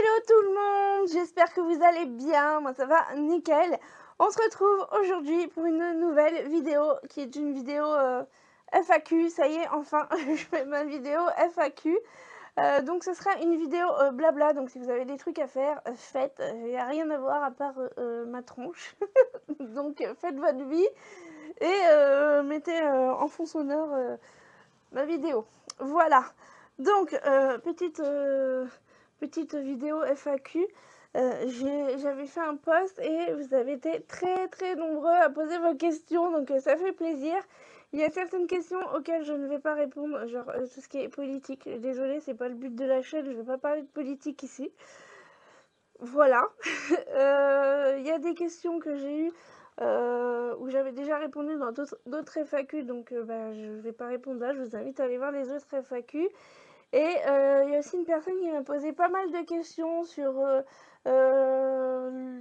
Hello tout le monde, j'espère que vous allez bien, moi ça va nickel. On se retrouve aujourd'hui pour une nouvelle vidéo qui est une vidéo FAQ, ça y est enfin je fais ma vidéo FAQ. Donc ce sera une vidéo blabla, donc si vous avez des trucs à faire, faites, il n'y a rien à voir à part ma tronche. Donc faites votre vie et mettez en fond sonore ma vidéo. Voilà, donc petite vidéo FAQ. J'avais fait un post et vous avez été très nombreux à poser vos questions, donc ça fait plaisir. Il y a certaines questions auxquelles je ne vais pas répondre, genre tout ce qui est politique. Désolée, c'est pas le but de la chaîne, je vais pas parler de politique ici. Voilà. Il y a des questions que j'ai eues où j'avais déjà répondu dans d'autres FAQ, donc je vais pas répondre là. Je vous invite à aller voir les autres FAQ. Et il y a aussi une personne qui m'a posé pas mal de questions sur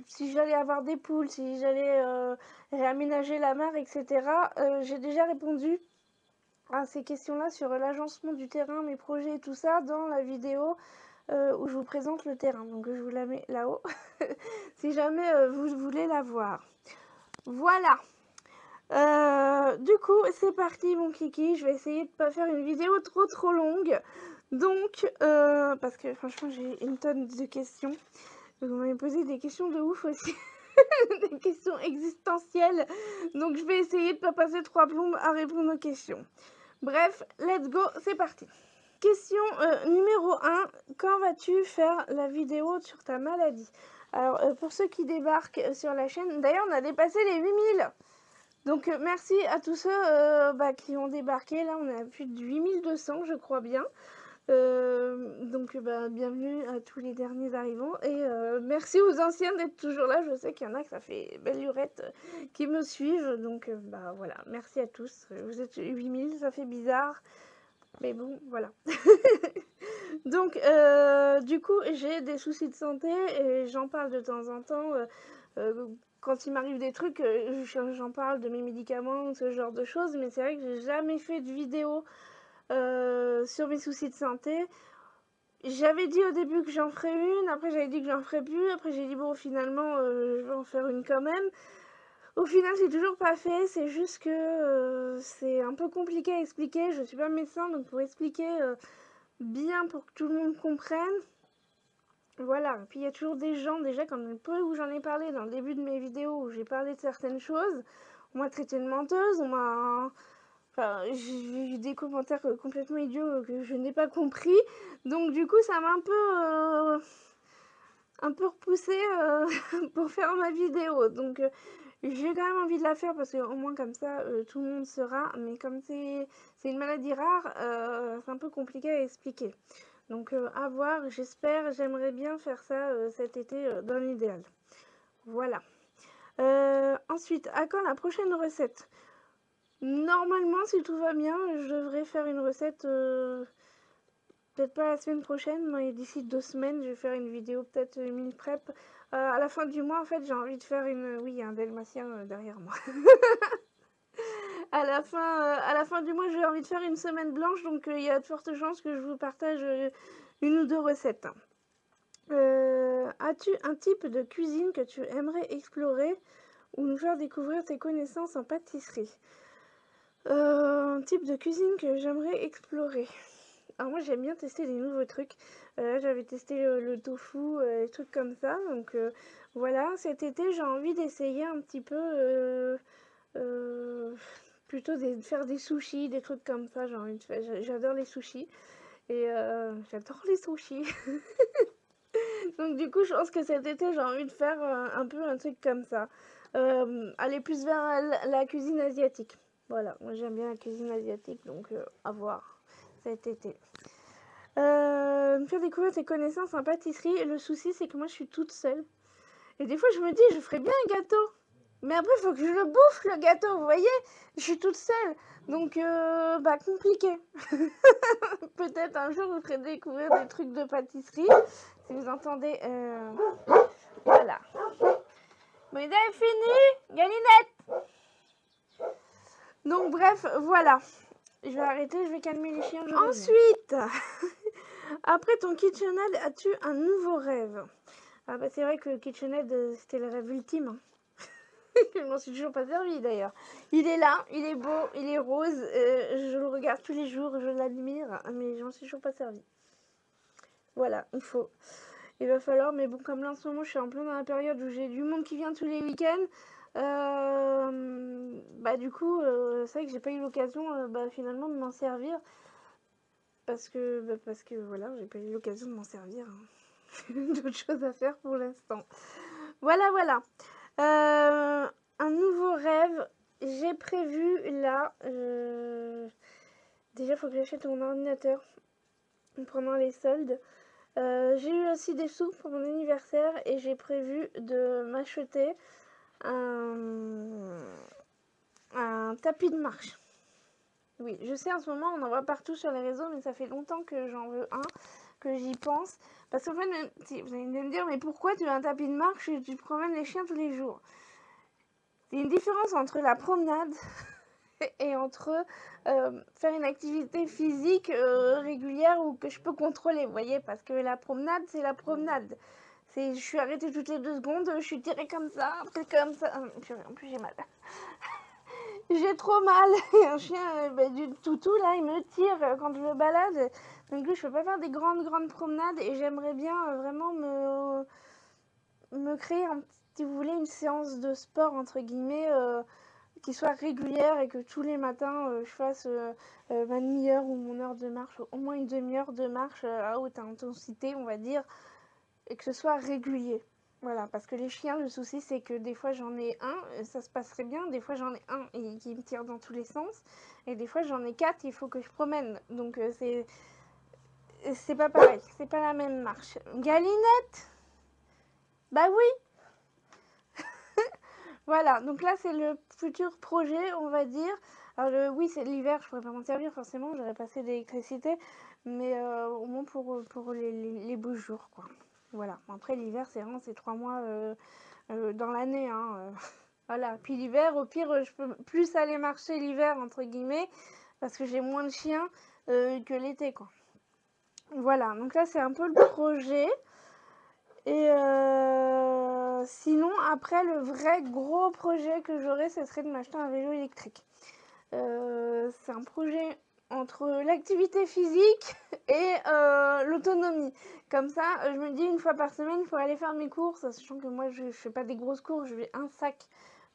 si j'allais avoir des poules, si j'allais réaménager la mare, etc. J'ai déjà répondu à ces questions-là sur l'agencement du terrain, mes projets et tout ça dans la vidéo où je vous présente le terrain. Donc je vous la mets là-haut si jamais vous voulez la voir. Voilà. Du coup, c'est parti mon kiki. Je vais essayer de pas faire une vidéo trop longue. Donc, parce que franchement, j'ai une tonne de questions. Vous m'avez posé des questions de ouf aussi. Des questions existentielles. Donc, je vais essayer de pas passer 3 plombes à répondre aux questions. Bref, let's go, c'est parti. Question numéro 1. Quand vas-tu faire la vidéo sur ta maladie? Alors, pour ceux qui débarquent sur la chaîne, d'ailleurs, on a dépassé les 8000. Donc merci à tous ceux qui ont débarqué. Là, on est à plus de 8200, je crois bien. Donc bienvenue à tous les derniers arrivants. Et merci aux anciens d'être toujours là. Je sais qu'il y en a que ça fait belle lurette qui me suivent. Donc voilà, merci à tous. Vous êtes 8000, ça fait bizarre. Mais bon, voilà. Donc du coup, j'ai des soucis de santé et j'en parle de temps en temps. Quand il m'arrive des trucs, j'en parle de mes médicaments, ce genre de choses, mais c'est vrai que j'ai jamais fait de vidéo sur mes soucis de santé. J'avais dit au début que j'en ferais une, après j'avais dit que j'en ferais plus, après j'ai dit bon finalement je vais en faire une quand même. Au final c'est toujours pas fait, c'est juste que c'est un peu compliqué à expliquer, je suis pas médecin donc pour expliquer bien pour que tout le monde comprenne. Voilà, et puis il y a toujours des gens, déjà comme le peu où j'en ai parlé dans le début de mes vidéos où j'ai parlé de certaines choses, on m'a traité de menteuse, enfin, j'ai eu des commentaires complètement idiots que je n'ai pas compris, donc du coup ça m'a un peu repoussé pour faire ma vidéo, donc j'ai quand même envie de la faire parce qu'au moins comme ça tout le monde saura, mais comme c'est une maladie rare, c'est un peu compliqué à expliquer. Donc à voir, j'espère, j'aimerais bien faire ça cet été dans l'idéal. Voilà. Ensuite, à quand la prochaine recette? Normalement, si tout va bien, je devrais faire une recette, peut-être pas la semaine prochaine, mais d'ici 2 semaines, je vais faire une vidéo peut-être meal prep. À la fin du mois, en fait, j'ai envie de faire une... Oui, il y a un dalmatien derrière moi. À la fin du mois, j'ai envie de faire une semaine blanche, donc il y a de fortes chances que je vous partage une ou 2 recettes. As-tu un type de cuisine que tu aimerais explorer ou nous faire découvrir tes connaissances en pâtisserie? Un type de cuisine que j'aimerais explorer. Alors moi j'aime bien tester des nouveaux trucs. Là j'avais testé le tofu, des trucs comme ça. Donc voilà, cet été j'ai envie d'essayer un petit peu plutôt de faire des sushis, des trucs comme ça. J'ai envie de faire. J'adore les sushis. Et j'adore les sushis. Donc du coup, je pense que cet été, j'ai envie de faire un peu un truc comme ça. Aller plus vers la cuisine asiatique. Voilà, moi j'aime bien la cuisine asiatique, donc à voir cet été. Me faire découvrir tes connaissances en pâtisserie. Le souci, c'est que moi, je suis toute seule. Et des fois, je me dis, je ferais bien un gâteau. Mais après, il faut que je le bouffe, le gâteau, vous voyez? Je suis toute seule. Donc, compliqué. Peut-être un jour, vous ferez découvrir des trucs de pâtisserie. Si vous entendez... Voilà. Bon, il est fini, Galinette. Donc, bref, voilà. Je vais arrêter, je vais calmer les chiens. Ensuite, Après ton KitchenAid, as-tu un nouveau rêve? Ah bah c'est vrai que le KitchenAid, c'était le rêve ultime. Hein. Je m'en suis toujours pas servi d'ailleurs. Il est là, il est beau, il est rose. Je le regarde tous les jours, je l'admire, mais je m'en suis toujours pas servi. Voilà, il va falloir, mais bon, comme là en ce moment je suis en plein dans la période où j'ai du monde qui vient tous les week-ends, bah du coup, c'est vrai que j'ai pas eu l'occasion finalement de m'en servir parce que voilà, j'ai pas eu l'occasion de m'en servir. Hein. D'autres choses à faire pour l'instant. Voilà, voilà. Un nouveau rêve, j'ai prévu là. Déjà, il faut que j'achète mon ordinateur pendant les soldes. J'ai eu aussi des sous pour mon anniversaire et j'ai prévu de m'acheter un tapis de marche. Oui, je sais, en ce moment, on en voit partout sur les réseaux, mais ça fait longtemps que j'en veux un, que j'y pense. Parce qu'en fait, si, vous allez me dire, mais pourquoi tu as un tapis de marche et tu promènes les chiens tous les jours? Il y a une différence entre la promenade et entre faire une activité physique régulière ou que je peux contrôler, vous voyez, parce que la promenade, c'est la promenade. Je suis arrêtée toutes les 2 secondes, je suis tirée comme ça, après comme ça. En plus, j'ai mal. J'ai trop mal. Et un chien du toutou, là, il me tire quand je le balade. Donc, je peux pas faire des grandes promenades et j'aimerais bien vraiment me créer, si vous voulez, une séance de sport, entre guillemets, qui soit régulière et que tous les matins, je fasse ma demi-heure ou mon heure de marche, au moins une demi-heure de marche à haute intensité, on va dire, et que ce soit régulier. Voilà, parce que les chiens, le souci, c'est que des fois j'en ai un, ça se passerait bien, des fois j'en ai un et qui me tire dans tous les sens, et des fois j'en ai 4, il faut que je promène. Donc c'est pas pareil, c'est pas la même marche. Galinette? Bah oui. Voilà, donc là c'est le futur projet, on va dire. Alors oui, c'est l'hiver, je pourrais pas m'en servir forcément, j'aurais pas assez d'électricité, mais au moins pour les beaux jours, quoi. Voilà, après l'hiver c'est vraiment ces 3 mois dans l'année, hein. Voilà, puis l'hiver, au pire, je peux plus aller marcher l'hiver, entre guillemets, parce que j'ai moins de chiens que l'été, quoi. Voilà, donc là c'est un peu le projet. Et sinon, après, le vrai gros projet que j'aurais, ce serait de m'acheter un vélo électrique. C'est un projet entre l'activité physique et l'autonomie. Comme ça, je me dis une fois par semaine, il faut aller faire mes courses, sachant que moi, je fais pas des grosses courses, je vais un sac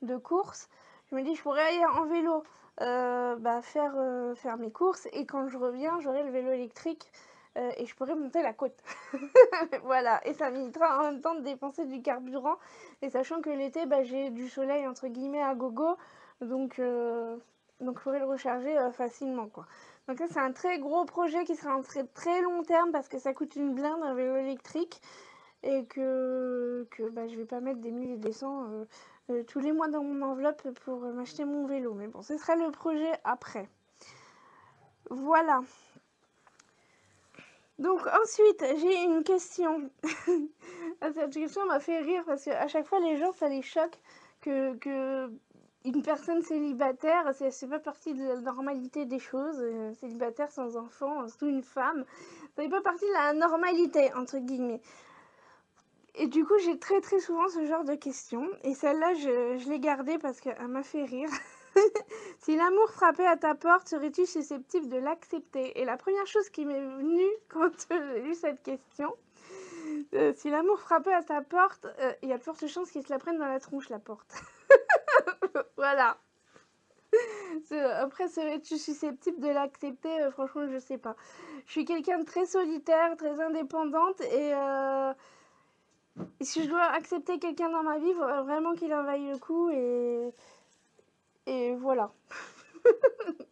de courses. Je me dis, je pourrais aller en vélo faire mes courses et quand je reviens, j'aurai le vélo électrique et je pourrais monter la côte. Voilà, et ça m'évitera en même temps de dépenser du carburant. Et sachant que l'été, j'ai du soleil entre guillemets à gogo, donc je pourrais le recharger facilement, quoi. Donc là, c'est un très gros projet qui sera un très long terme parce que ça coûte une blinde un vélo électrique et que je vais pas mettre des 1000 et des cents tous les mois dans mon enveloppe pour m'acheter mon vélo. Mais bon, ce sera le projet après. Voilà. Donc ensuite, j'ai une question. Cette question m'a fait rire parce qu'à chaque fois, les gens, ça les choque que une personne célibataire, c'est pas partie de la normalité des choses. Célibataire sans enfant, surtout une femme, ça n'est pas partie de la normalité, entre guillemets. Et du coup, j'ai très souvent ce genre de questions. Et celle-là, je l'ai gardée parce qu'elle m'a fait rire. Si l'amour frappait à ta porte, serais-tu susceptible de l'accepter? Et la première chose qui m'est venue quand j'ai lu cette question, si l'amour frappait à ta porte, il y a de fortes chances qu'il se la prenne dans la tronche, la porte. Voilà. Après, serais-tu susceptible de l'accepter? Franchement, je sais pas. Je suis quelqu'un de très solitaire, très indépendante et si je dois accepter quelqu'un dans ma vie, il faudrait vraiment qu'il en vaille le coup et voilà.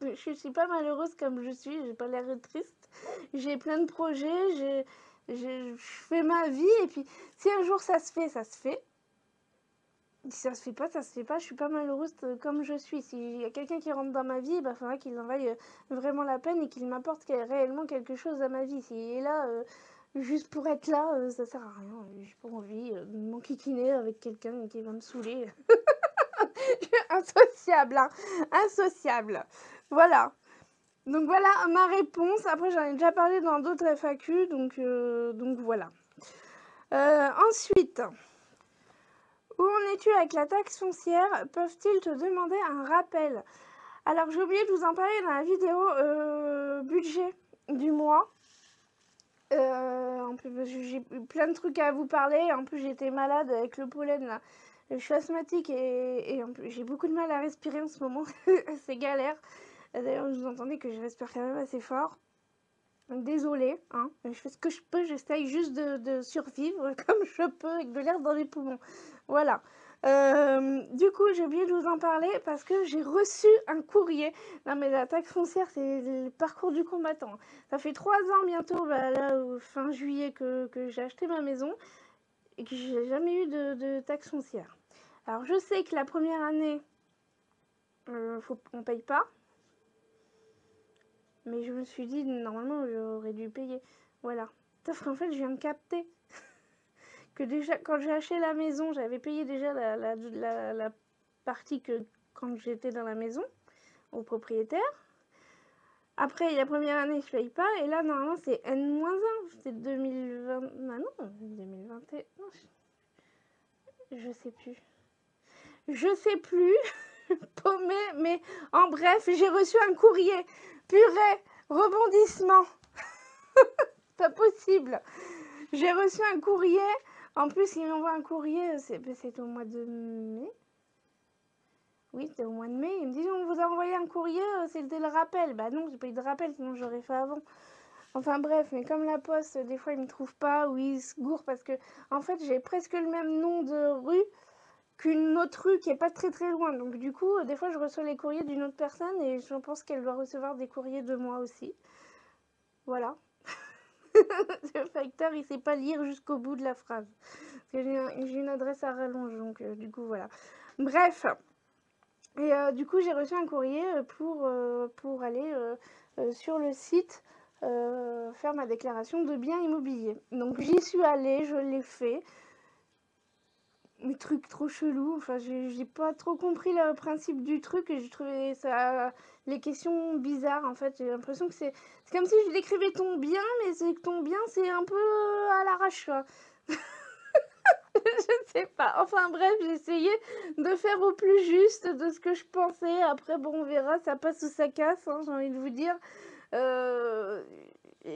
Je suis pas malheureuse comme je suis, j'ai pas l'air triste. J'ai plein de projets, je fais ma vie et puis si un jour ça se fait, ça se fait. Si ça se fait pas, ça se fait pas. Je suis pas malheureuse comme je suis. S'il y a quelqu'un qui rentre dans ma vie, il faudra qu'il en vaille vraiment la peine et qu'il m'apporte réellement quelque chose à ma vie. S'il est là juste pour être là, ça sert à rien. J'ai pas envie de m'enquiquiner avec quelqu'un qui va me saouler. Insociable, hein. Insociable. Voilà. Donc voilà ma réponse. Après, j'en ai déjà parlé dans d'autres FAQ, donc voilà. Ensuite, où en es-tu avec la taxe foncière? Peuvent-ils te demander un rappel? Alors, j'ai oublié de vous en parler dans la vidéo budget du mois. En plus, j'ai plein de trucs à vous parler. En plus, j'étais malade avec le pollen là. Je suis asthmatique et en plus, j'ai beaucoup de mal à respirer en ce moment. C'est galère. D'ailleurs, vous entendez que je respire quand même assez fort. Désolée, hein. Je fais ce que je peux, j'essaye juste de survivre comme je peux avec de l'air dans les poumons. Voilà. Du coup, j'ai oublié de vous en parler parce que j'ai reçu un courrier. Non, mais la taxe foncière, c'est le parcours du combattant. Ça fait 3 ans bientôt, bah, là, fin juillet, que j'ai acheté ma maison et que j'ai jamais eu de taxe foncière. Alors, je sais que la première année, on paye pas. Mais je me suis dit, normalement, j'aurais dû payer. Voilà. Sauf qu'en fait, je viens de capter que déjà, quand j'ai acheté la maison, j'avais payé déjà la partie que quand j'étais dans la maison, au propriétaire. Après, la première année, je paye pas. Et là, normalement, c'est N-1. C'est 2020. Ah non, 2021. Non, je sais plus. Je sais plus. Paumé, mais en bref, j'ai reçu un courrier. Purée, rebondissement. Pas possible. J'ai reçu un courrier. En plus, il m'envoie un courrier. C'était au mois de mai. Oui, c'était au mois de mai. Il me dit, on vous a envoyé un courrier, c'était le rappel. Bah non, j'ai pas eu de rappel, sinon j'aurais fait avant. Enfin bref, mais comme la poste, des fois, ils me trouvent pas ou ils se gourent parce que, en fait, j'ai presque le même nom de rue qu'une autre rue qui est pas très très loin. Donc du coup, des fois, je reçois les courriers d'une autre personne et je pense qu'elle doit recevoir des courriers de moi aussi. Voilà. Le facteur, il sait pas lire jusqu'au bout de la phrase. Parce que j'ai une adresse à rallonge, donc du coup, voilà. Bref. Et du coup, j'ai reçu un courrier pour aller sur le site faire ma déclaration de bien immobilier. Donc j'y suis allée, je l'ai fait. Mais truc trop chelou, enfin j'ai pas trop compris le principe du truc et j'ai trouvé ça les questions bizarres en fait. J'ai l'impression que c'est comme si je décrivais ton bien, mais c'est que ton bien c'est un peu à l'arrache quoi. Je sais pas. Enfin bref, j'ai essayé de faire au plus juste de ce que je pensais. Après, bon, on verra, ça passe ou ça casse, hein, j'ai envie de vous dire.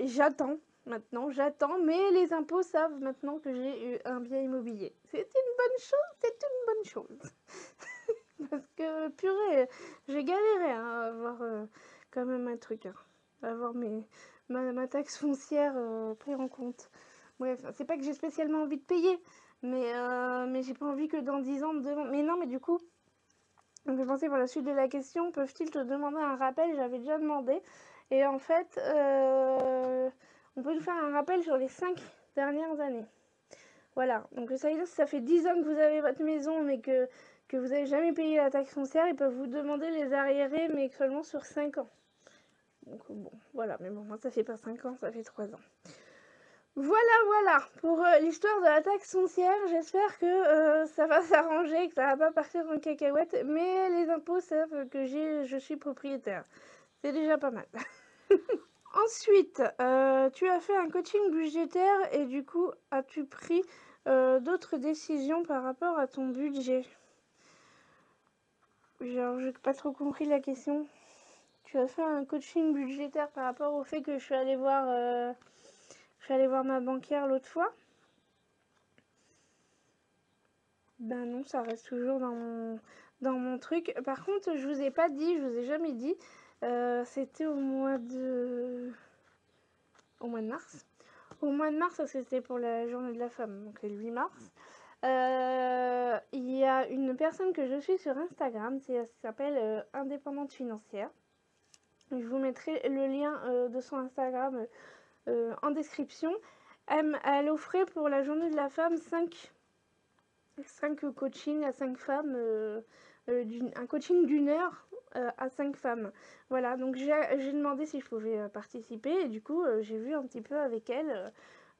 J'attends maintenant, j'attends, mais les impôts savent maintenant que j'ai eu un bien immobilier. C'est une bonne chose, c'est une bonne chose. Parce que, purée, j'ai galéré hein, à avoir quand même un truc, hein, à avoir ma taxe foncière pris en compte. Bref, c'est pas que j'ai spécialement envie de payer, mais j'ai pas envie que dans 10 ans, mais non, mais du coup, je pensais pour la suite de la question, peuvent-ils te demander un rappel? J'avais déjà demandé. Et en fait, on peut nous faire un rappel sur les 5 dernières années. Voilà, donc ça veut dire que ça fait 10 ans que vous avez votre maison, mais que vous n'avez jamais payé la taxe foncière, ils peuvent vous demander les arriérés, mais seulement sur 5 ans. Donc bon, voilà, mais bon, moi ça fait pas 5 ans, ça fait 3 ans. Voilà pour l'histoire de la taxe foncière. J'espère que ça va s'arranger, que ça va pas partir en cacahuète. Mais les impôts savent que je suis propriétaire. C'est déjà pas mal. Ensuite, tu as fait un coaching budgétaire et du coup, as-tu pris d'autres décisions par rapport à ton budget? Genre, j'ai pas trop compris la question. Tu as fait un coaching budgétaire par rapport au fait que je suis allée voir ma banquière l'autre fois? Ben non, ça reste toujours dans mon truc. Par contre, je vous ai pas dit, je vous ai jamais dit, c'était au mois de mars. Au mois de mars, c'était pour la journée de la femme, donc le 8 mars. Il y a une personne que je suis sur Instagram, elle s'appelle Indépendante Financière. Je vous mettrai le lien de son Instagram en description. Elle offrait pour la journée de la femme 5 coachings à 5 femmes, un coaching d'une heure à 5 femmes. Voilà, donc j'ai demandé si je pouvais participer et du coup j'ai vu un petit peu avec elle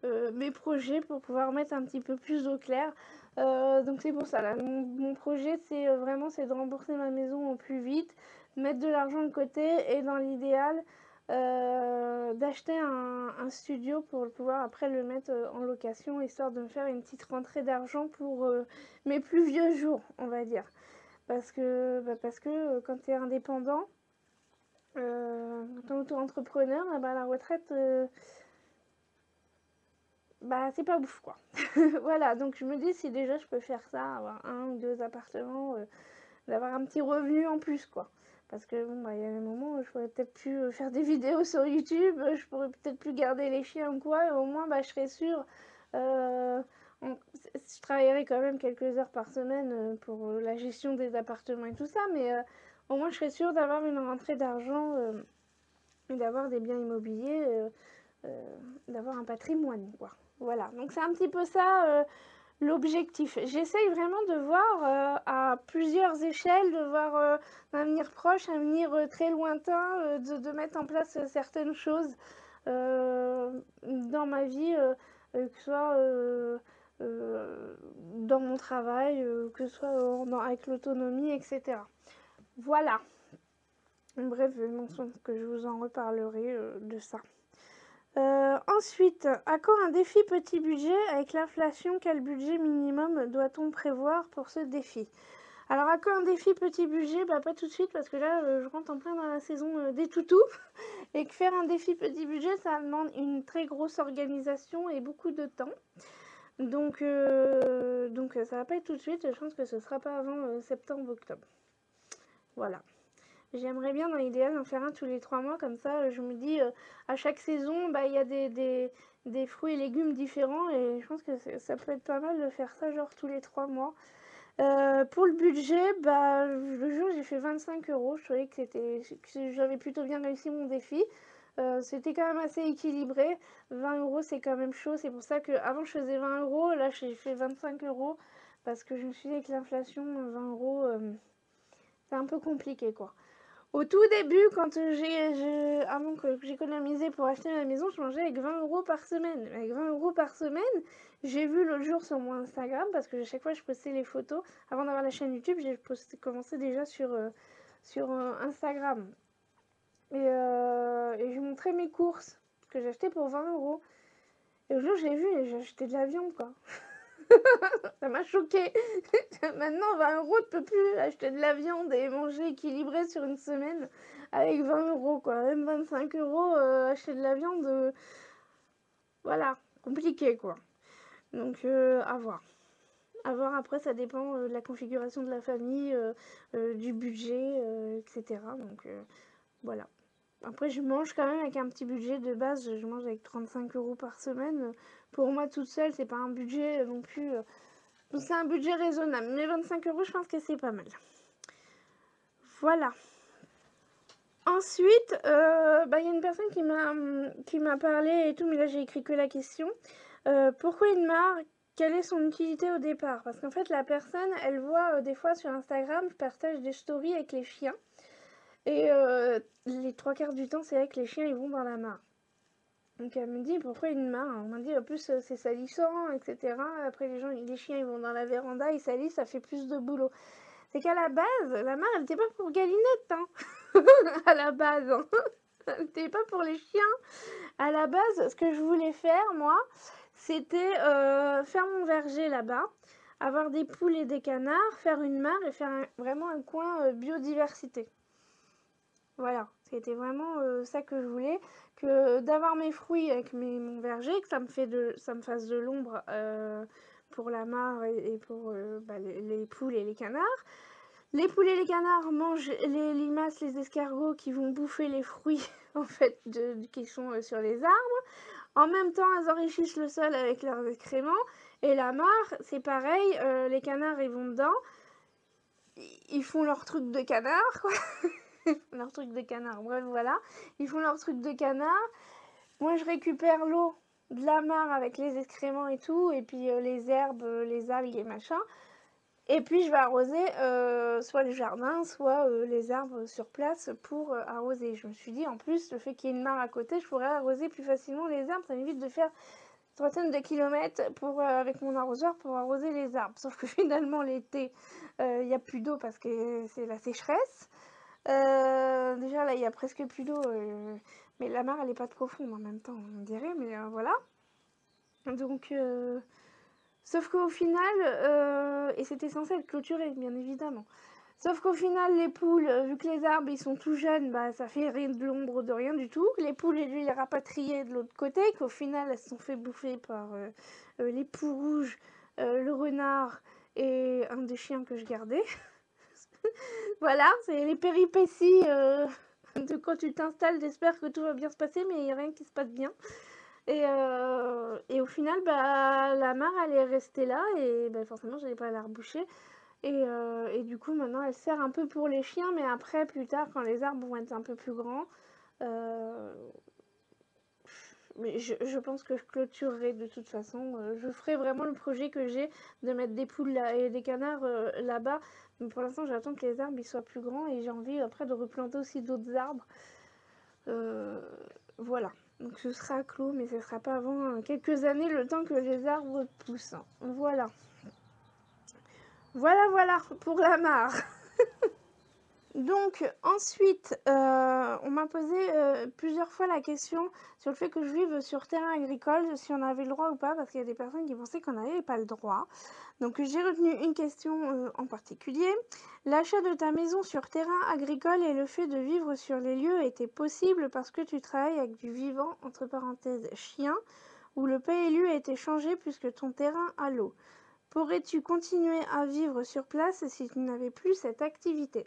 mes projets pour pouvoir mettre un petit peu plus au clair. Donc c'est pour ça, là, mon projet, c'est vraiment c'est de rembourser ma maison au plus vite, mettre de l'argent de côté et dans l'idéal, d'acheter un studio pour pouvoir après le mettre en location, histoire de me faire une petite rentrée d'argent pour mes plus vieux jours, on va dire. Parce que, quand tu es indépendant, quand tu es auto-entrepreneur, bah, la retraite, bah c'est pas ouf quoi. Voilà, donc je me dis si déjà je peux faire ça, avoir un ou deux appartements, d'avoir un petit revenu en plus quoi. Parce que bon, bah, il y a des moments où je pourrais peut-être plus faire des vidéos sur YouTube, je pourrais peut-être plus garder les chiens ou quoi, et au moins bah, je serais sûre. euh, je travaillerai quand même quelques heures par semaine pour la gestion des appartements et tout ça, mais au moins je serais sûre d'avoir une rentrée d'argent et d'avoir des biens immobiliers, d'avoir un patrimoine quoi. Voilà, donc c'est un petit peu ça l'objectif. J'essaye vraiment de voir à plusieurs échelles, de voir un avenir proche, un avenir très lointain, de mettre en place certaines choses dans ma vie, que ce soit dans mon travail, que ce soit avec l'autonomie, etc. Voilà. Bref, je mentionne que je vous en reparlerai de ça. Ensuite, à quand un défi petit budget? Avec l'inflation, quel budget minimum doit-on prévoir pour ce défi? Alors, à quand un défi petit budget? Bah, pas tout de suite parce que là, je rentre en plein dans la saison des toutous. Et que faire un défi petit budget, ça demande une très grosse organisation et beaucoup de temps. Donc ça va pas être tout de suite. Je pense que ce sera pas avant septembre-octobre. Voilà. J'aimerais bien dans l'idéal en faire un tous les 3 mois, comme ça je me dis à chaque saison bah, il y a des fruits et légumes différents et je pense que ça peut être pas mal de faire ça genre tous les 3 mois. Pour le budget, bah, le jour j'ai fait 25 euros, je trouvais que j'avais plutôt bien réussi mon défi. C'était quand même assez équilibré, 20 euros c'est quand même chaud, c'est pour ça qu'avant je faisais 20 euros, là j'ai fait 25 euros parce que je me suis dit avec l'inflation 20 euros c'est un peu compliqué quoi. Au tout début, quand avant que j'économisais pour acheter ma maison, je mangeais avec 20 euros par semaine. Avec 20 euros par semaine, j'ai vu l'autre jour sur mon Instagram, parce que à chaque fois je postais les photos. Avant d'avoir la chaîne YouTube, j'ai commencé déjà sur Instagram. Et je montrais mes courses que j'achetais pour 20 euros. Et l'autre jour, j'ai vu et j'ai acheté de la viande, quoi. Ça m'a choqué. Maintenant, 20 euros, tu peux plus acheter de la viande et manger équilibré sur une semaine avec 20 euros, quoi. Même 25 euros, acheter de la viande, voilà, compliqué, quoi. Donc, à voir. À voir après, ça dépend de la configuration de la famille, du budget, etc. Donc, voilà. Après, je mange quand même avec un petit budget de base. Je mange avec 35 euros par semaine. Pour moi, toute seule, c'est pas un budget non plus. C'est un budget raisonnable. Mais 25 euros, je pense que c'est pas mal. Voilà. Ensuite, bah, y a une personne qui m'a parlé et tout, mais là j'ai écrit que la question. Pourquoi une marque? Quelle est son utilité au départ? Parce qu'en fait, la personne, elle voit des fois sur Instagram, je partage des stories avec les chiens. Et les 3 quarts du temps, c'est vrai que les chiens, ils vont dans la mare. Donc elle me dit pourquoi une mare? On m'a dit en plus c'est salissant, etc. Après les chiens ils vont dans la véranda, ils salissent, ça fait plus de boulot. C'est qu'à la base, la mare elle n'était pas pour Galinette, hein. À la base, hein. Elle n'était pas pour les chiens. À la base, ce que je voulais faire moi, c'était faire mon verger là-bas, avoir des poules et des canards, faire une mare et faire vraiment un coin biodiversité. Voilà, c'était vraiment ça que je voulais, que d'avoir mes fruits avec mon verger, que ça me fasse de l'ombre pour la mare et pour bah, les poules et les canards. Les poules et les canards mangent les limaces, les escargots qui vont bouffer les fruits en fait qui sont sur les arbres. En même temps, elles enrichissent le sol avec leurs excréments. Et la mare, c'est pareil, les canards ils vont dedans, ils font leur truc de canard, quoi. Leur truc de canard, bref voilà, ils font leur truc de canard. Moi je récupère l'eau de la mare avec les excréments et tout, et puis les herbes, les algues et machin, et puis je vais arroser soit le jardin, soit les arbres sur place pour arroser. Je me suis dit en plus le fait qu'il y ait une mare à côté, je pourrais arroser plus facilement les arbres, ça m'évite de faire trentaine de kilomètres avec mon arroseur pour arroser les arbres. Sauf que finalement, l'été, il n'y a plus d'eau parce que c'est la sécheresse. Déjà, là, il y a presque plus d'eau. Mais la mare, elle n'est pas profonde en même temps, on dirait. Mais voilà. Donc, sauf qu'au final, et c'était censé être clôturé, bien évidemment. Sauf qu'au final, les poules, vu que les arbres ils sont tout jeunes, bah ça fait rien de l'ombre de rien du tout. Les poules, j'ai dû les rapatrier de l'autre côté, qu'au final elles se sont fait bouffer par les poux rouges, le renard et un des chiens que je gardais. Voilà, c'est les péripéties de quand tu t'installes. J'espère que tout va bien se passer, mais il n'y a rien qui se passe bien. Et au final, bah, la mare elle est restée là et bah, forcément j'allais pas la reboucher. Et du coup, maintenant, elle sert un peu pour les chiens, mais après, plus tard, quand les arbres vont être un peu plus grands, mais je pense que je clôturerai de toute façon. Je ferai vraiment le projet que j'ai de mettre des poules là, et des canards là-bas. Mais pour l'instant, j'attends que les arbres ils soient plus grands et j'ai envie après de replanter aussi d'autres arbres. Voilà. Donc ce sera clos, mais ce sera pas avant quelques années, le temps que les arbres poussent. Voilà. Voilà pour la mare. Donc ensuite, on m'a posé plusieurs fois la question sur le fait que je vive sur terrain agricole, si on avait le droit ou pas, parce qu'il y a des personnes qui pensaient qu'on n'avait pas le droit. Donc j'ai retenu une question en particulier. L'achat de ta maison sur terrain agricole et le fait de vivre sur les lieux était possible parce que tu travailles avec du vivant, entre parenthèses chien, où le PLU a été changé puisque ton terrain a l'eau. Pourrais-tu continuer à vivre sur place si tu n'avais plus cette activité ?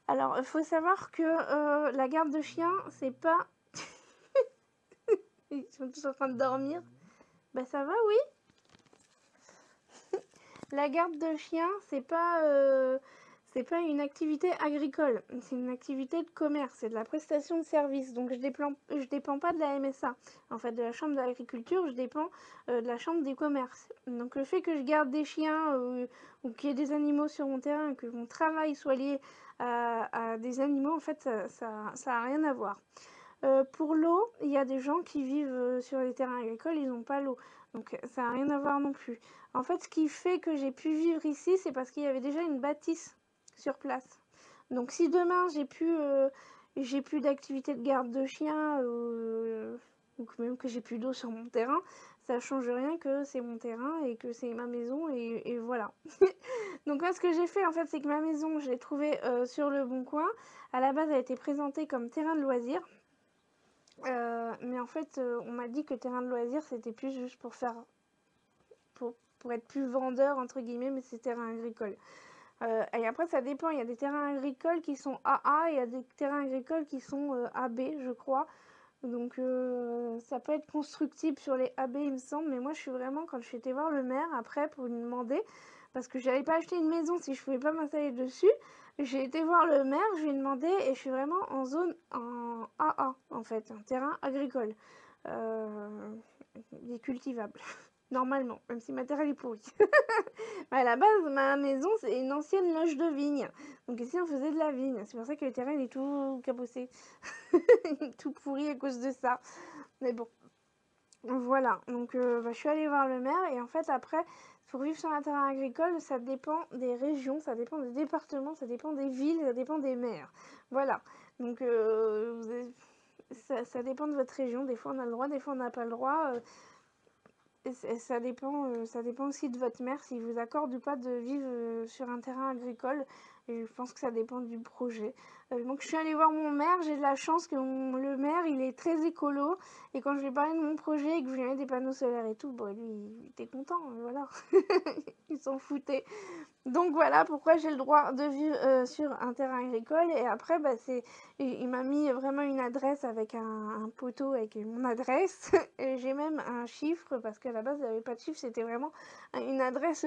Alors, il faut savoir que la garde de chien, c'est pas... Ils sont tous en train de dormir. Bah ça va, oui. La garde de chien, c'est pas une activité agricole. C'est une activité de commerce. C'est de la prestation de service. Donc, je dépends pas de la MSA. En fait, de la chambre de l'agriculture, je dépends de la chambre des commerces. Donc, le fait que je garde des chiens ou qu'il y ait des animaux sur mon terrain, que mon travail soit lié à des animaux, en fait, ça a rien à voir. Pour l'eau, il y a des gens qui vivent sur les terrains agricoles, ils n'ont pas l'eau. Donc ça n'a rien à voir non plus. En fait, ce qui fait que j'ai pu vivre ici, c'est parce qu'il y avait déjà une bâtisse sur place. Donc si demain j'ai plus d'activité de garde de chien ou même que j'ai plus d'eau sur mon terrain, ça change rien que c'est mon terrain et que c'est ma maison et voilà. Donc là, ce que j'ai fait en fait, c'est que ma maison, je l'ai trouvée sur le Bon Coin. À la base, elle a été présentée comme terrain de loisirs. Mais en fait, on m'a dit que terrain de loisirs, c'était plus juste pour faire... pour être plus vendeur, entre guillemets, mais c'est terrain agricole. Et après, ça dépend. Il y a des terrains agricoles qui sont AA et il y a des terrains agricoles qui sont AB, je crois. Donc, ça peut être constructible sur les AB, il me semble. Mais moi, je suis vraiment... Quand je suis été voir le maire, après, pour lui demander... Parce que j'allais pas acheter une maison si je pouvais pas m'installer dessus. J'ai été voir le maire, je lui ai demandé et je suis vraiment en zone en AA en fait, un terrain agricole. Il est cultivable, normalement, même si ma terre elle est pourrie. Mais à la base, ma maison c'est une ancienne loge de vigne. Donc ici on faisait de la vigne, c'est pour ça que le terrain il est tout cabossé. Tout pourri à cause de ça. Mais bon, voilà, donc je suis allée voir le maire et en fait après, pour vivre sur un terrain agricole, ça dépend des régions, ça dépend des départements, ça dépend des villes, ça dépend des maires. Voilà, donc ça dépend de votre région, des fois on a le droit, des fois on n'a pas le droit. Ça dépend aussi de votre maire s'il vous accorde ou pas de vivre sur un terrain agricole. Et je pense que ça dépend du projet. Donc je suis allée voir mon maire, j'ai de la chance que le maire il est très écolo. Et quand je lui ai parlé de mon projet et que je lui ai mis des panneaux solaires et tout, bon, lui il était content, voilà. Il s'en foutait. Donc voilà pourquoi j'ai le droit de vivre sur un terrain agricole. Et après, bah, il m'a mis vraiment une adresse avec un poteau avec mon adresse. Et j'ai même un chiffre, parce qu'à la base, il n'y avait pas de chiffre, c'était vraiment une adresse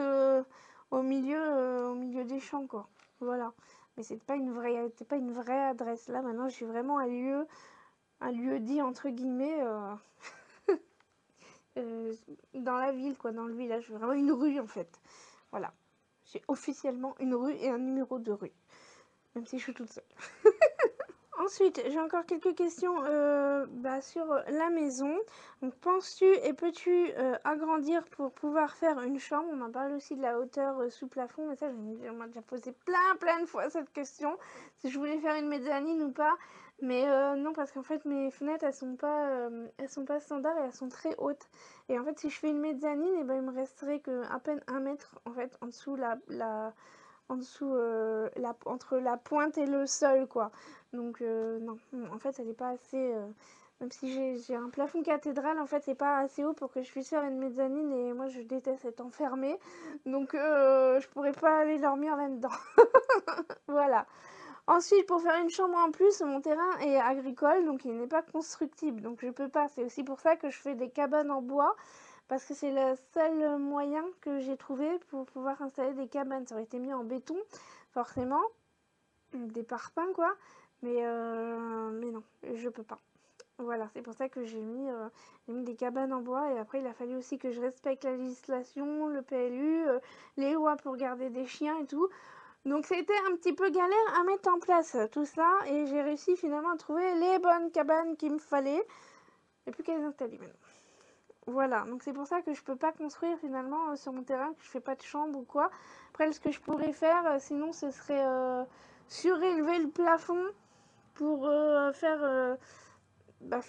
au milieu des champs, quoi. Voilà. Mais c'était pas une vraie adresse. Là, maintenant, je suis vraiment un lieu dit, entre guillemets, dans la ville, quoi, dans le village. Vraiment une rue, en fait. Voilà. J'ai officiellement une rue et un numéro de rue. Même si je suis toute seule. Ensuite, j'ai encore quelques questions sur la maison. Donc, penses-tu et peux-tu agrandir pour pouvoir faire une chambre? On en parle aussi de la hauteur sous plafond, mais ça, on m'a déjà posé plein de fois cette question, si je voulais faire une mezzanine ou pas. Mais non, parce qu'en fait, mes fenêtres, elles sont pas standards et elles sont très hautes. Et en fait, si je fais une mezzanine, et ben, il me resterait que à peine 1 mètre en fait en dessous entre la pointe et le sol, quoi. Donc non, en fait, elle n'est pas assez. Même si j'ai un plafond cathédrale, en fait, c'est pas assez haut pour que je puisse faire une mezzanine. Et moi, je déteste être enfermée, donc je pourrais pas aller dormir là-dedans. Voilà. Ensuite, pour faire une chambre en plus, mon terrain est agricole, donc il n'est pas constructible, donc je peux pas. C'est aussi pour ça que je fais des cabanes en bois, parce que c'est le seul moyen que j'ai trouvé pour pouvoir installer des cabanes. Ça aurait été mis en béton, forcément, des parpaings, quoi, mais non, je peux pas. Voilà, c'est pour ça que j'ai mis des cabanes en bois, et après il a fallu aussi que je respecte la législation, le PLU, les lois pour garder des chiens et tout. Donc c'était un petit peu galère à mettre en place tout ça, et j'ai réussi finalement à trouver les bonnes cabanes qu'il me fallait. Il n'y a plus qu'à les installer maintenant. Voilà, donc c'est pour ça que je peux pas construire finalement sur mon terrain, que je fais pas de chambre ou quoi. Après, ce que je pourrais faire, sinon, ce serait surélever le plafond pour faire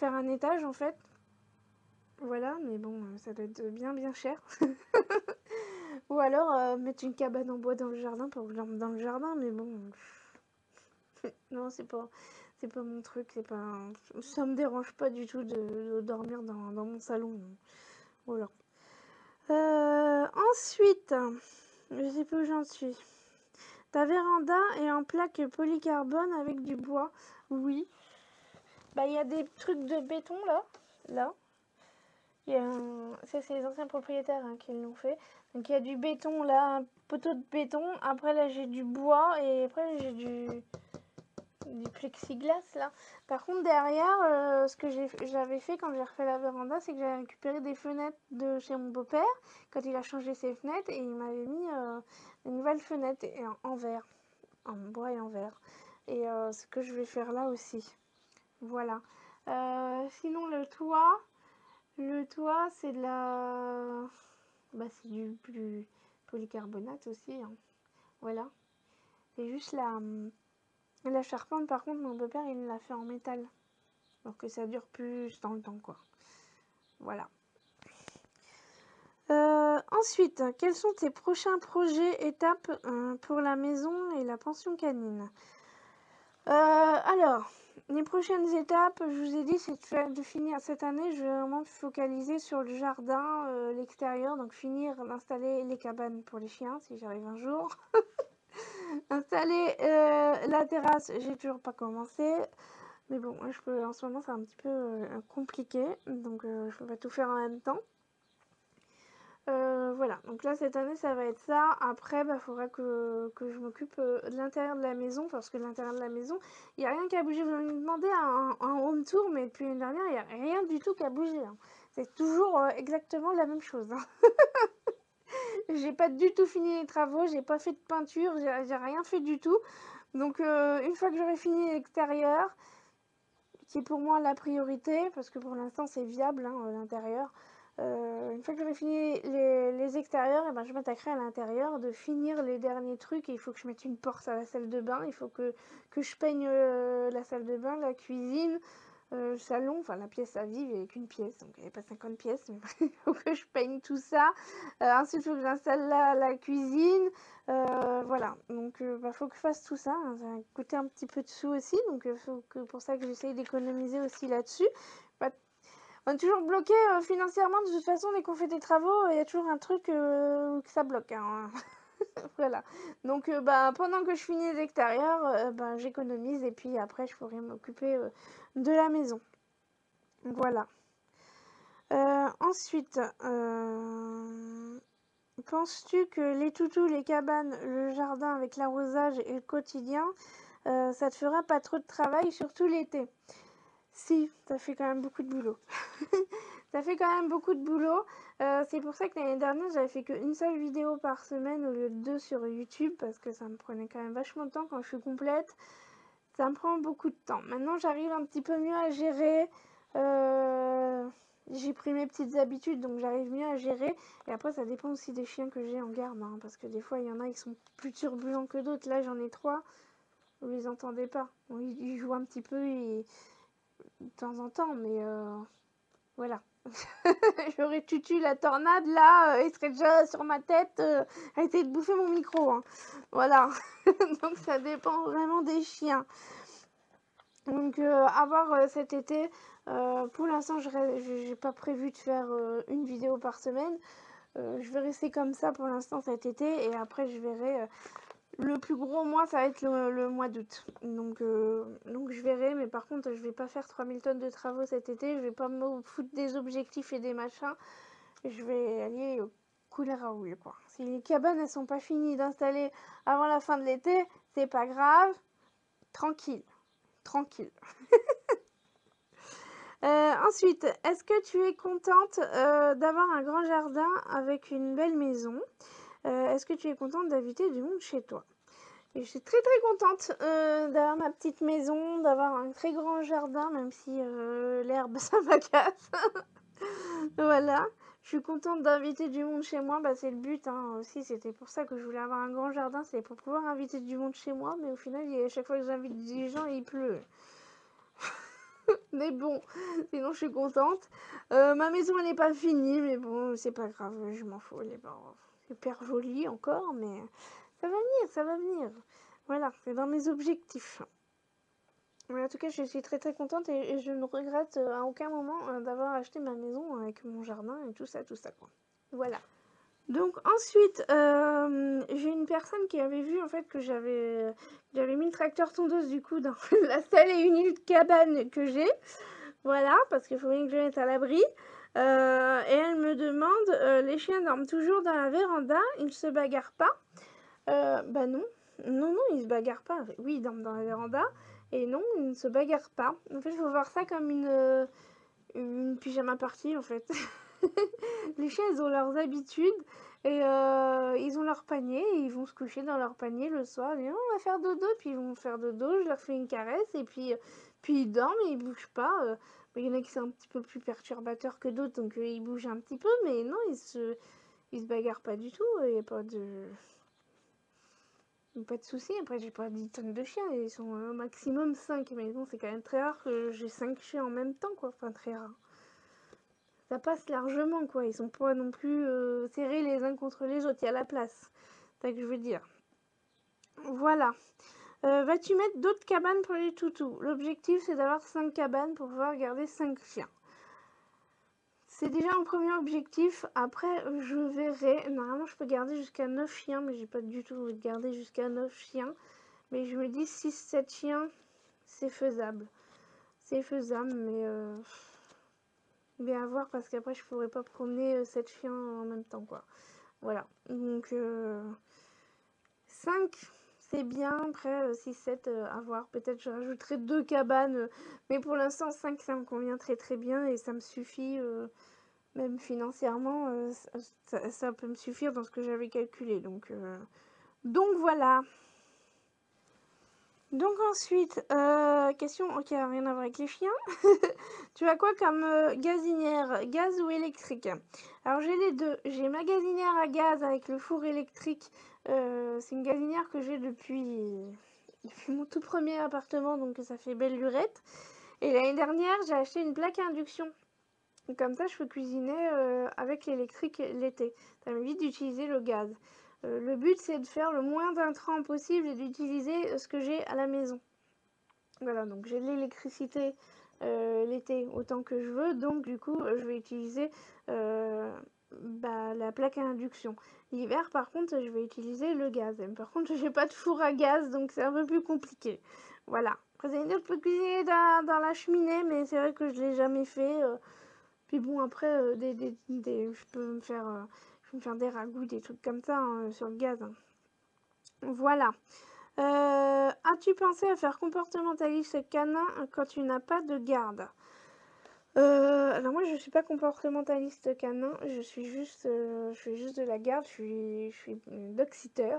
un étage en fait. Voilà, mais bon, ça doit être bien cher. Ou alors mettre une cabane en bois dans le jardin pour que je dorme dans le jardin, mais bon, non, c'est pas mon truc, ça me dérange pas du tout de dormir dans mon salon. Voilà. Ensuite, je sais plus où j'en suis. Ta véranda est en plaque polycarbone avec du bois. Oui. Bah, il y a des trucs de béton là. Ça, c'est les anciens propriétaires qui l'ont fait. Donc il y a du béton là, un poteau de béton. Après là, j'ai du bois et après j'ai du plexiglas là. Par contre, derrière, ce que j'avais fait quand j'ai refait la véranda, c'est que j'avais récupéré des fenêtres de chez mon beau-père quand il a changé ses fenêtres, et il m'avait mis des nouvelles fenêtres en verre, en bois et en verre. Et ce que je vais faire là aussi. Voilà. Sinon, le toit, c'est de la. Bah, c'est du polycarbonate aussi, hein. Voilà. C'est juste la charpente, par contre, mon beau-père, il l'a fait en métal. Alors que ça dure plus dans le temps, quoi. Voilà. Ensuite, quels sont tes prochains projets, étapes pour la maison et la pension canine? Alors, les prochaines étapes, je vous ai dit, c'est de finir cette année. Je vais vraiment me focaliser sur le jardin, l'extérieur, donc finir d'installer les cabanes pour les chiens, si j'arrive un jour. Installer la terrasse, j'ai toujours pas commencé. Mais bon, en ce moment, c'est un petit peu compliqué, donc je peux pas tout faire en même temps. Voilà, donc là, cette année, ça va être ça. Après, bah, faudra que je m'occupe de l'intérieur de la maison, parce que l'intérieur de la maison, il n'y a rien qui a bougé. Vous m'avez demandé un home tour, mais depuis l'année dernière, il n'y a rien du tout qui a bougé, hein. C'est toujours exactement la même chose, hein. J'ai pas du tout fini les travaux, j'ai pas fait de peinture, j'ai rien fait du tout. Donc, une fois que j'aurai fini l'extérieur, qui est pour moi la priorité, parce que pour l'instant c'est viable, hein, l'intérieur. Une fois que j'aurai fini les extérieurs, et ben, je m'attaquerai à l'intérieur de finir les derniers trucs. Il faut que je mette une porte à la salle de bain, il faut que je peigne la salle de bain, la cuisine, le salon, enfin la pièce à vivre, il n'y avait qu'une pièce, donc il n'y avait pas 50 pièces, mais il faut que je peigne tout ça. Ensuite, il faut que j'installe la cuisine. Voilà, donc faut que je fasse tout ça, hein. Ça va coûter un petit peu de sous aussi, donc pour ça que j'essaye d'économiser aussi là-dessus. On est toujours bloqué financièrement, de toute façon. Dès qu'on fait des travaux, il y a toujours un truc que ça bloque, hein. Voilà, donc pendant que je finis les extérieurs, j'économise, et puis après je pourrai m'occuper de la maison. Voilà. Ensuite, penses-tu que les toutous, les cabanes, le jardin avec l'arrosage et le quotidien, ça te fera pas trop de travail, surtout l'été? Si, ça fait quand même beaucoup de boulot. Ça fait quand même beaucoup de boulot. C'est pour ça que l'année dernière, j'avais fait qu'une seule vidéo par semaine au lieu de 2 sur YouTube, parce que ça me prenait quand même vachement de temps quand je suis complète. Ça me prend beaucoup de temps. Maintenant, j'arrive un petit peu mieux à gérer. J'ai pris mes petites habitudes, donc j'arrive mieux à gérer. Et après, ça dépend aussi des chiens que j'ai en garde, hein, parce que des fois, il y en a qui sont plus turbulents que d'autres. Là, j'en ai 3. Vous les entendez pas. Bon, ils jouent un petit peu de temps en temps, mais voilà. J'aurais tutu la tornade, là, il serait déjà sur ma tête, à essayer de bouffer mon micro, hein. Voilà. Donc ça dépend vraiment des chiens. Donc à voir cet été. Pour l'instant, je n'ai pas prévu de faire une vidéo par semaine. Je vais rester comme ça pour l'instant cet été, et après je verrai. Le plus gros mois, ça va être le mois d'août. Donc je verrai, mais par contre, je vais pas faire 3000 tonnes de travaux cet été. Je vais pas me foutre des objectifs et des machins. Je vais aller couler à houille, quoi. Si les cabanes, elles sont pas finies d'installer avant la fin de l'été, c'est pas grave. Tranquille. Tranquille. Ensuite, est-ce que tu es contente d'avoir un grand jardin avec une belle maison? Est-ce que tu es contente d'inviter du monde chez toi? Et je suis très très contente d'avoir ma petite maison, d'avoir un très grand jardin, même si l'herbe ça m'agace. Voilà, je suis contente d'inviter du monde chez moi, bah, c'est le but hein, aussi, c'était pour ça que je voulais avoir un grand jardin, c'est pour pouvoir inviter du monde chez moi, mais au final, à chaque fois que j'invite des gens, il pleut. Mais bon, sinon je suis contente. Ma maison elle n'est pas finie, mais bon, c'est pas grave, je m'en fous, elle est pas super jolie encore, mais ça va venir, ça va venir. Voilà, c'est dans mes objectifs. Mais en tout cas, je suis très très contente et je ne regrette à aucun moment d'avoir acheté ma maison avec mon jardin et tout ça quoi. Voilà. Donc ensuite, j'ai une personne qui avait vu en fait que j'avais mis le tracteur tondeuse du coup dans la seule et unique cabane que j'ai. Voilà, parce qu'il faut bien que je mette à l'abri. Et elle me demande, les chiens dorment toujours dans la véranda, ils ne se bagarrent pas? Bah non. Non, ils se bagarrent pas. Oui, ils dorment dans la véranda. Et non, ils ne se bagarrent pas. En fait, il faut voir ça comme une pyjama party, en fait. Les chiens, ils ont leurs habitudes. Et ils ont leur panier. Et ils vont se coucher dans leur panier le soir. Et on va faire dodo. Puis ils vont faire dodo. Je leur fais une caresse. Et puis ils dorment et ils bougent pas. Il y en a qui sont un petit peu plus perturbateurs que d'autres. Donc ils bougent un petit peu. Mais non, ils se bagarrent pas du tout. Il n'y a pas de... Pas de soucis, après j'ai pas 10 tonnes de chiens, ils sont au maximum 5, mais bon c'est quand même très rare que j'ai 5 chiens en même temps quoi, enfin très rare. Ça passe largement quoi, ils sont pas non plus serrés les uns contre les autres, il y a la place, c'est ça que je veux dire. Voilà. Vas-tu mettre d'autres cabanes pour les toutous? L'objectif c'est d'avoir 5 cabanes pour pouvoir garder 5 chiens. C'est déjà un premier objectif, après je verrai, normalement je peux garder jusqu'à 9 chiens, mais j'ai pas du tout envie de garder jusqu'à 9 chiens. Mais je me dis 6-7 chiens, c'est faisable. C'est faisable, mais bien à voir parce qu'après je pourrais pas promener 7 chiens en même temps quoi. Voilà. Donc 5 c'est bien, après 6-7 à voir. Peut-être je rajouterai 2 cabanes, mais pour l'instant 5 ça me convient très très bien et ça me suffit. Même financièrement, ça peut me suffire dans ce que j'avais calculé. Donc voilà. Donc ensuite, question qui n'a rien à voir avec les chiens. Tu as quoi comme gazinière, gaz ou électrique? Alors j'ai les deux. J'ai ma gazinière à gaz avec le four électrique. C'est une gazinière que j'ai depuis mon tout premier appartement, donc ça fait belle lurette. Et l'année dernière, j'ai acheté une plaque à induction. Comme ça, je peux cuisiner avec l'électrique l'été. Ça m'évite d'utiliser le gaz. Le but, c'est de faire le moins d'intrants possible et d'utiliser ce que j'ai à la maison. Voilà, donc j'ai de l'électricité l'été autant que je veux. Donc, du coup, je vais utiliser la plaque à induction. L'hiver, par contre, je vais utiliser le gaz. Par contre, j'ai pas de four à gaz, donc c'est un peu plus compliqué. Voilà. Après, je peux cuisiner dans la cheminée, mais c'est vrai que je l'ai jamais fait. Puis bon, après, je peux me faire des ragoûts, des trucs comme ça hein, sur le gaz. Hein. Voilà. As-tu pensé à faire comportementaliste canin quand tu n'as pas de garde? Alors moi, je suis pas comportementaliste canin, je fais juste de la garde, je suis dog-sitter.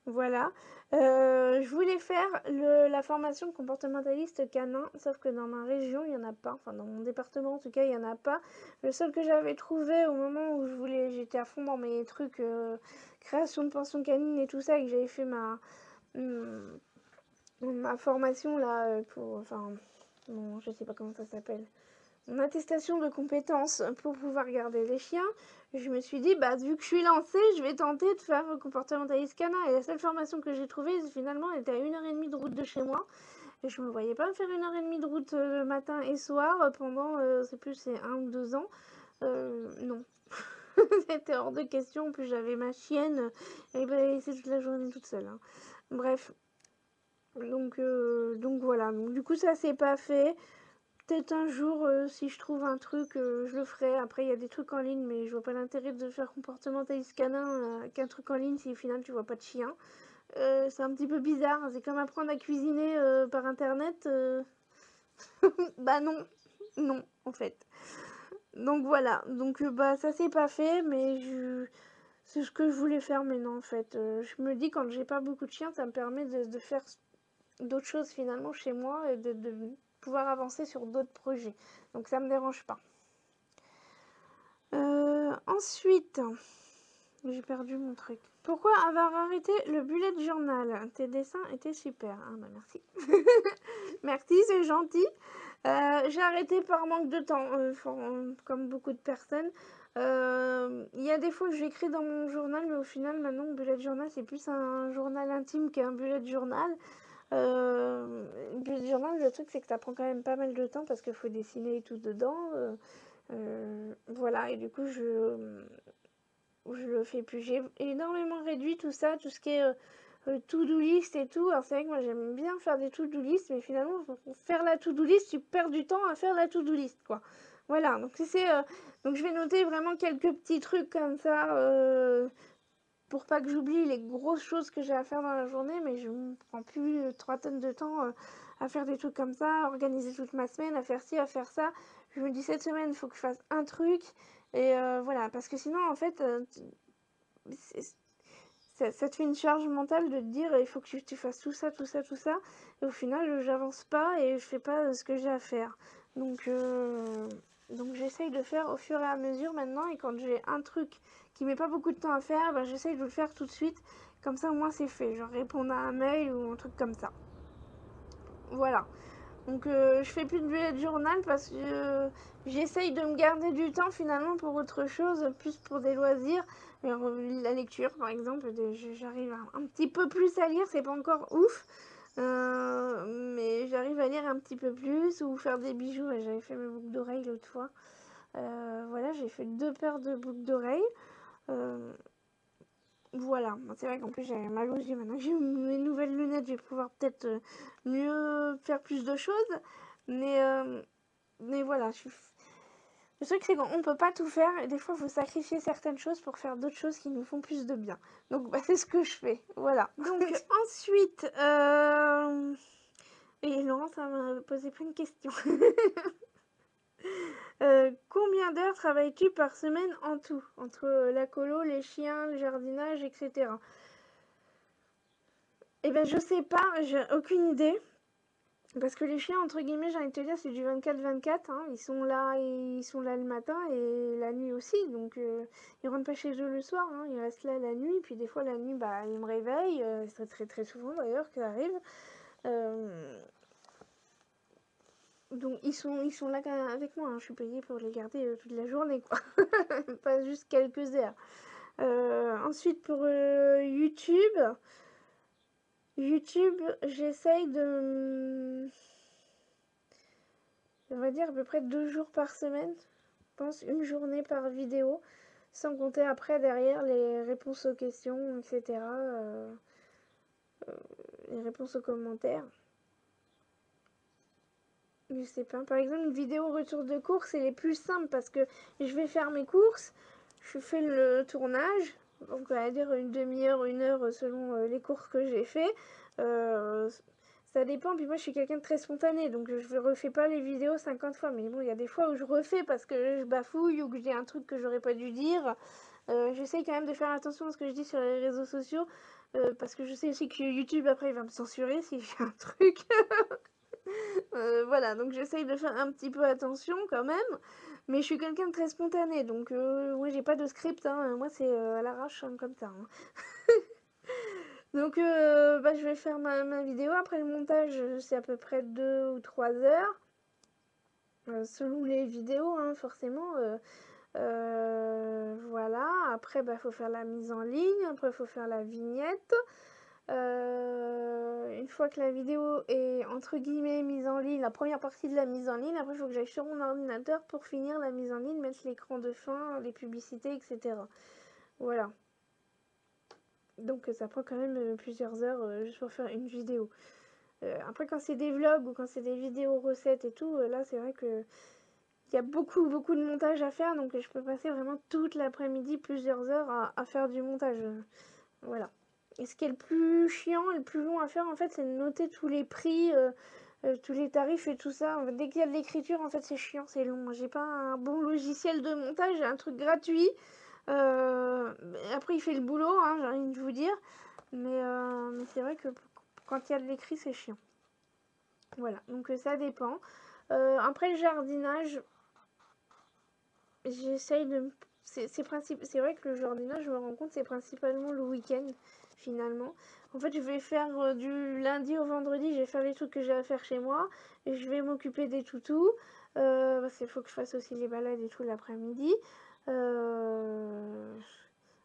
Voilà. Je voulais faire la formation comportementaliste canin, sauf que dans ma région, il n'y en a pas. Enfin, dans mon département, en tout cas, il n'y en a pas. Le seul que j'avais trouvé au moment où j'étais à fond dans mes trucs, création de pension canine et tout ça, et que j'avais fait ma formation là, enfin, bon, je sais pas comment ça s'appelle. Mon attestation de compétences pour pouvoir garder les chiens, je me suis dit, bah, vu que je suis lancée, je vais tenter de faire comportementaliste canin. Et la seule formation que j'ai trouvée, finalement, elle était à 1h30 de route de chez moi. Et je me voyais pas me faire 1h30 de route le matin et soir pendant, c'est 1 ou 2 ans. Non. C'était hors de question. En plus, j'avais ma chienne. Elle va laisser toute la journée toute seule. Hein. Bref. Donc voilà. Donc, du coup, ça s'est pas fait. Peut-être un jour, si je trouve un truc, je le ferai. Après, il y a des trucs en ligne, mais je vois pas l'intérêt de faire comportementaliste canin qu'un truc en ligne si au final tu vois pas de chien. C'est un petit peu bizarre. C'est comme apprendre à cuisiner par internet. Bah non, non, en fait. Donc voilà. Donc bah ça s'est pas fait, mais c'est ce que je voulais faire, mais non, en fait. Je me dis, quand j'ai pas beaucoup de chiens, ça me permet de faire d'autres choses finalement chez moi et de pouvoir avancer sur d'autres projets. Donc ça me dérange pas. Ensuite, j'ai perdu mon truc. Pourquoi avoir arrêté le bullet journal? Tes dessins étaient super. Ah bah merci. Merci, c'est gentil. J'ai arrêté par manque de temps, comme beaucoup de personnes. Il y a des fois que j'écris dans mon journal, mais au final, maintenant, le bullet journal, c'est plus un journal intime qu'un bullet journal. Bullet journal, le truc, c'est que ça prend quand même pas mal de temps parce qu'il faut dessiner et tout dedans. Voilà, et du coup, je le fais plus. J'ai énormément réduit tout ça, tout ce qui est to-do list et tout. Alors c'est vrai que moi j'aime bien faire des to-do list, mais finalement pour faire la to-do list, tu perds du temps à faire la to-do list, quoi. Voilà, donc donc je vais noter vraiment quelques petits trucs comme ça pour pas que j'oublie les grosses choses que j'ai à faire dans la journée, mais je ne prends plus 3 tonnes de temps à faire des trucs comme ça, à organiser toute ma semaine, à faire ci, à faire ça. Je me dis cette semaine, il faut que je fasse un truc. Et voilà, parce que sinon, en fait, ça te fait une charge mentale de te dire il faut que tu fasses tout ça, tout ça, tout ça. Et au final, j'avance pas et je fais pas ce que j'ai à faire. Donc j'essaye de faire au fur et à mesure maintenant. Et quand j'ai un truc qui met pas beaucoup de temps à faire, bah, j'essaye de le faire tout de suite. Comme ça, au moins, c'est fait. Genre répondre à un mail ou un truc comme ça. Voilà. Donc je fais plus de bullet journal parce que j'essaye de me garder du temps finalement pour autre chose, plus pour des loisirs. La lecture par exemple, j'arrive un petit peu plus à lire, c'est pas encore ouf. Mais j'arrive à lire un petit peu plus ou faire des bijoux. J'avais fait mes boucles d'oreilles l'autre fois. Voilà, j'ai fait 2 paires de boucles d'oreilles. Voilà, c'est vrai qu'en plus j'avais mal aux yeux. Maintenant que j'ai mes nouvelles lunettes, je vais pouvoir peut-être mieux faire plus de choses. Mais voilà, le truc c'est qu'on ne peut pas tout faire et des fois il faut sacrifier certaines choses pour faire d'autres choses qui nous font plus de bien. Donc bah, c'est ce que je fais, voilà. Donc ensuite, et Laurent ça m'a posé plein de questions. Combien d'heures travailles-tu par semaine en tout? Entre la colo, les chiens, le jardinage, etc. Eh ben je sais pas, j'ai aucune idée. Parce que les chiens, entre guillemets, j'ai envie de te dire, c'est du 24-24. Hein. Ils sont là le matin et la nuit aussi. Donc, ils rentrent pas chez eux le soir. Hein. Ils restent là la nuit. Puis des fois, la nuit, bah, ils me réveillent. C'est très, très souvent d'ailleurs que ça arrive. Donc, ils sont là quand même avec moi. Hein. Je suis payée pour les garder toute la journée, quoi. Pas juste quelques heures. Ensuite, pour YouTube... j'essaye on va dire à peu près 2 jours par semaine. Je pense une journée par vidéo. Sans compter après derrière les réponses aux questions, etc. Les réponses aux commentaires. Je sais pas. Par exemple, une vidéo retour de course, c'est les plus simples parce que je vais faire mes courses, je fais le tournage, donc on va dire une demi-heure, 1 heure selon les courses que j'ai fait. Ça dépend, puis moi je suis quelqu'un de très spontané, donc je ne refais pas les vidéos 50 fois, mais bon, il y a des fois où je refais parce que je bafouille ou que j'ai un truc que j'aurais pas dû dire. J'essaye quand même de faire attention à ce que je dis sur les réseaux sociaux, parce que je sais aussi que YouTube après il va me censurer si je fais un truc. Voilà, donc j'essaye de faire un petit peu attention quand même, mais je suis quelqu'un de très spontané, donc ouais, j'ai pas de script, hein, moi c'est à l'arrache hein, comme ça. Hein. Donc bah, je vais faire ma vidéo, après le montage c'est à peu près 2 ou 3 heures, selon les vidéos hein, forcément. Voilà, après bah, faut faire la mise en ligne, après il faut faire la vignette. Une fois que la vidéo est entre guillemets mise en ligne, la première partie de la mise en ligne, après il faut que j'aille sur mon ordinateur pour finir la mise en ligne, mettre l'écran de fin, les publicités, etc. Voilà. Donc ça prend quand même plusieurs heures juste pour faire une vidéo. Après quand c'est des vlogs ou quand c'est des vidéos recettes et tout, là c'est vrai que il y a beaucoup de montage à faire, donc je peux passer vraiment toute l'après-midi, plusieurs heures à faire du montage. Voilà. Et ce qui est le plus chiant et le plus long à faire, en fait, c'est de noter tous les prix, tous les tarifs et tout ça. En fait, dès qu'il y a de l'écriture, en fait, c'est chiant, c'est long. J'ai pas un bon logiciel de montage, j'ai un truc gratuit. Après, il fait le boulot, hein, j'ai rien de vous dire. Mais c'est vrai que quand il y a de l'écrit, c'est chiant. Voilà, donc ça dépend. Après le jardinage, j'essaye de... C'est vrai que le jardinage, je me rends compte, c'est principalement le week-end, finalement. En fait, je vais faire du lundi au vendredi, je vais faire les trucs que j'ai à faire chez moi. Et je vais m'occuper des toutous. Parce qu'il faut que je fasse aussi les balades et tout l'après-midi.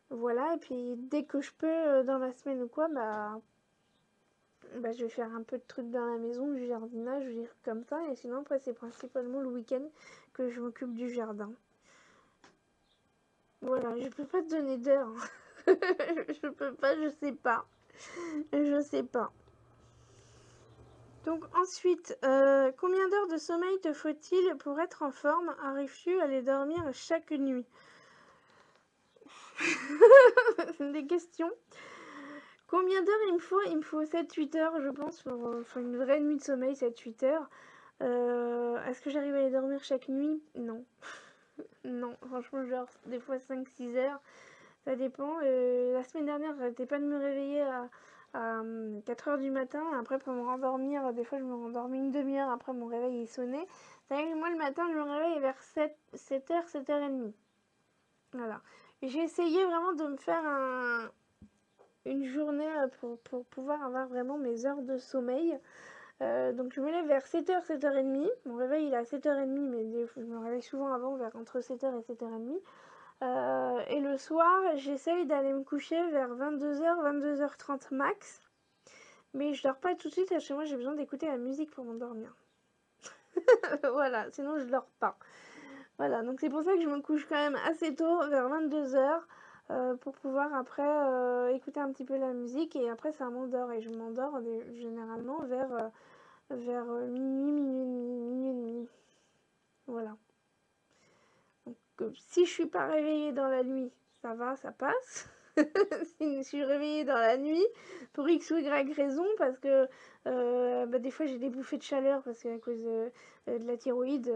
Voilà, et puis dès que je peux, dans la semaine ou quoi, bah, je vais faire un peu de trucs dans la maison, du jardinage, des trucs comme ça. Et sinon, après, c'est principalement le week-end que je m'occupe du jardin. Voilà, je peux pas te donner d'heure. Je peux pas, je sais pas. Je sais pas. Donc ensuite, combien d'heures de sommeil te faut-il pour être en forme? Arrives-tu à aller dormir chaque nuit? Des questions. Combien d'heures il me faut? Il me faut 7-8 heures, je pense, pour une vraie nuit de sommeil, 7-8 heures. Est-ce que j'arrive à aller dormir chaque nuit? Non. Non, franchement, genre des fois 5-6 heures. Ça dépend. La semaine dernière, j'arrêtais pas de me réveiller à 4 heures du matin. Après, pour me rendormir, des fois, je me rendormais une demi-heure après mon réveil est sonné. C'est vrai que moi, le matin, je me réveille vers 7h, 7h30. Voilà. J'ai essayé vraiment de me faire une journée pour pouvoir avoir vraiment mes heures de sommeil. Donc je me lève vers 7h, 7h30. Mon réveil il est à 7h30, mais je me réveille souvent avant, vers entre 7h et 7h30. Et le soir, j'essaye d'aller me coucher vers 22h, 22h30 max. Mais je dors pas tout de suite, parce que moi j'ai besoin d'écouter la musique pour m'endormir. Voilà, sinon je dors pas. Voilà, donc c'est pour ça que je me couche quand même assez tôt, vers 22h, pour pouvoir après écouter un petit peu la musique. Et après ça m'endort, et je m'endors généralement vers minuit, minuit et demi. Voilà. Donc si je suis pas réveillée dans la nuit, ça va, ça passe. Si je suis réveillée dans la nuit, pour X ou Y raison, parce que bah, des fois j'ai des bouffées de chaleur, parce qu'à cause de la thyroïde,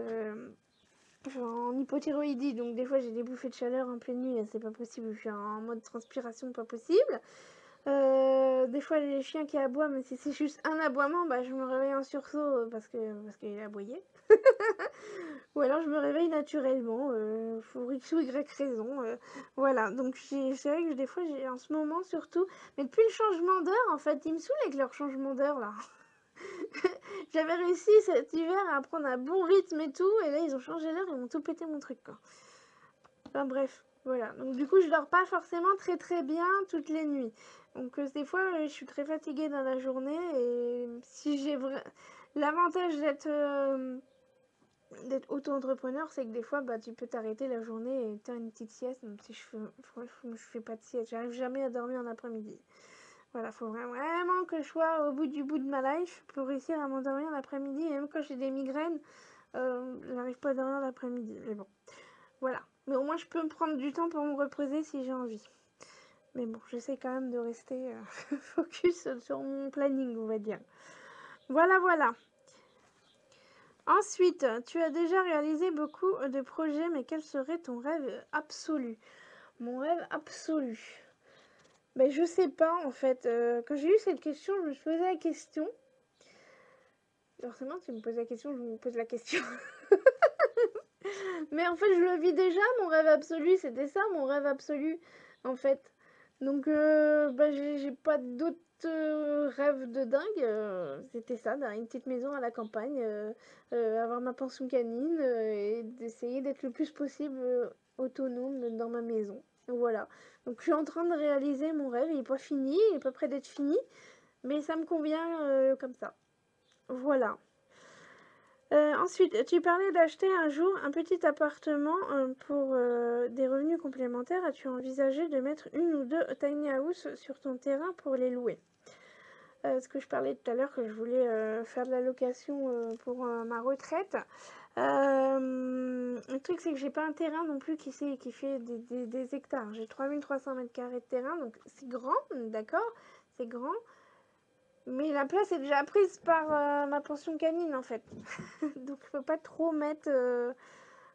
je suis en hypothyroïdie, donc des fois j'ai des bouffées de chaleur en pleine nuit, c'est pas possible, je suis en mode transpiration, pas possible. Des fois les chiens qui aboient, mais si c'est juste un aboiement, bah, je me réveille en sursaut parce qu'il a aboyé. Ou alors je me réveille naturellement, pour X ou Y raison. Voilà, donc c'est vrai que des fois, j'ai en ce moment surtout, mais depuis le changement d'heure, en fait, ils me saoulent avec leur changement d'heure là. J'avais réussi cet hiver à prendre un bon rythme et tout, et là ils ont changé l'heure, ils m'ont tout pété mon truc quoi. Enfin bref, voilà. Donc du coup, je dors pas forcément très bien toutes les nuits. Donc des fois, je suis très fatiguée dans la journée, et si j'ai l'avantage d'être auto-entrepreneur, c'est que des fois, bah, tu peux t'arrêter la journée et faire une petite sieste. Même si je fais pas de sieste, j'arrive jamais à dormir en après-midi. Voilà, faut vraiment que je sois au bout de ma life pour réussir à m'endormir l'après-midi. Et même quand j'ai des migraines, j'arrive pas à dormir l'après-midi. Mais bon, voilà. Mais au moins, je peux me prendre du temps pour me reposer si j'ai envie. Mais bon, j'essaie quand même de rester focus sur mon planning, on va dire. Voilà, voilà. Ensuite, tu as déjà réalisé beaucoup de projets, mais quel serait ton rêve absolu? Mon rêve absolu. Ben, je sais pas en fait. Quand j'ai eu cette question, je me suis posé la question. Forcément, tu me poses la question, je me pose la question. Mais en fait, je le vis déjà, mon rêve absolu, c'était ça, mon rêve absolu, en fait. Donc, bah, j'ai pas d'autres rêves de dingue. C'était ça, d'avoir une petite maison à la campagne, avoir ma pension canine et d'essayer d'être le plus possible autonome dans ma maison. Voilà. Donc, je suis en train de réaliser mon rêve. Il n'est pas fini, il n'est pas près d'être fini, mais ça me convient comme ça. Voilà. Ensuite, tu parlais d'acheter un jour un petit appartement pour des revenus complémentaires. As-tu envisagé de mettre une ou deux tiny house sur ton terrain pour les louer? Ce que je parlais tout à l'heure, que je voulais faire de la location pour ma retraite. Le truc, c'est que j'ai pas un terrain non plus qui fait des hectares. J'ai 3300 mètres carrés de terrain, donc c'est grand, d'accord? C'est grand. Mais la place est déjà prise par ma pension canine en fait. Donc je peux pas trop mettre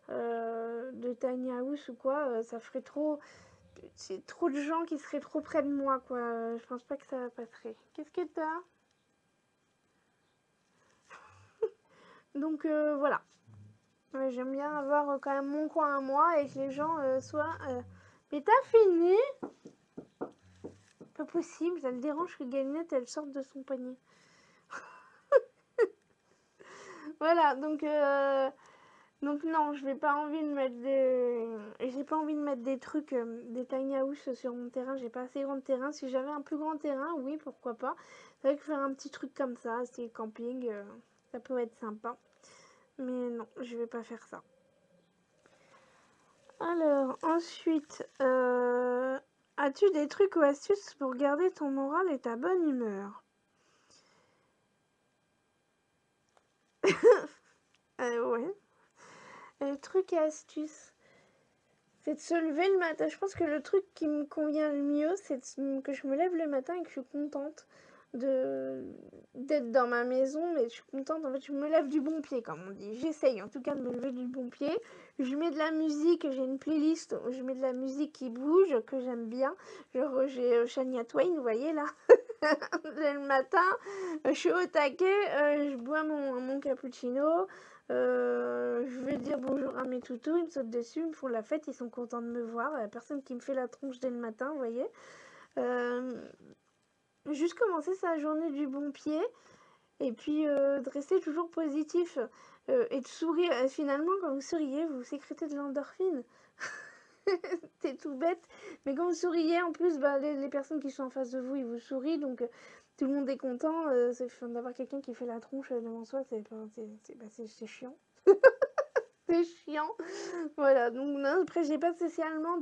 de tiny house ou quoi. Ça ferait trop. C'est trop de gens qui seraient trop près de moi quoi. Je pense pas que ça passerait. Qu'est-ce que t'as? Donc voilà. Ouais, j'aime bien avoir quand même mon coin à moi et que les gens soient. Mais t'as fini? Pas possible, ça le dérange que Galinette elle sorte de son panier. Voilà, donc non, je n'ai pas envie de mettre j'ai pas envie de mettre des trucs, des tiny house sur mon terrain. J'ai pas assez grand de terrain. Si j'avais un plus grand terrain, oui, pourquoi pas. C'est vrai que faire un petit truc comme ça, style camping, ça peut être sympa. Mais non, je vais pas faire ça. Alors, ensuite, as-tu des trucs ou astuces pour garder ton moral et ta bonne humeur? Ouais. Trucs et astuces. C'est de se lever le matin. Je pense que le truc qui me convient le mieux, c'est que je me lève le matin et que je suis contente d'être dans ma maison, mais je suis contente. En fait, je me lève du bon pied, comme on dit. J'essaye en tout cas de me lever du bon pied. Je mets de la musique, j'ai une playlist où je mets de la musique qui bouge, que j'aime bien. Genre, j'ai Shania Twain, vous voyez là. Dès le matin, je suis au taquet, je bois mon cappuccino. Je vais dire bonjour à mes toutous, ils me sautent dessus, ils me font la fête, ils sont contents de me voir. La personne qui me fait la tronche dès le matin, vous voyez. Juste commencer sa journée du bon pied et puis de rester toujours positif et de sourire. Finalement, quand vous souriez, vous sécrétez de l'endorphine. C'est tout bête, mais quand vous souriez, en plus, bah, les personnes qui sont en face de vous, ils vous sourient, donc tout le monde est content. D'avoir quelqu'un qui fait la tronche devant soi, c'est chiant. C'est chiant. Voilà, donc non, après, j'ai pas spécialement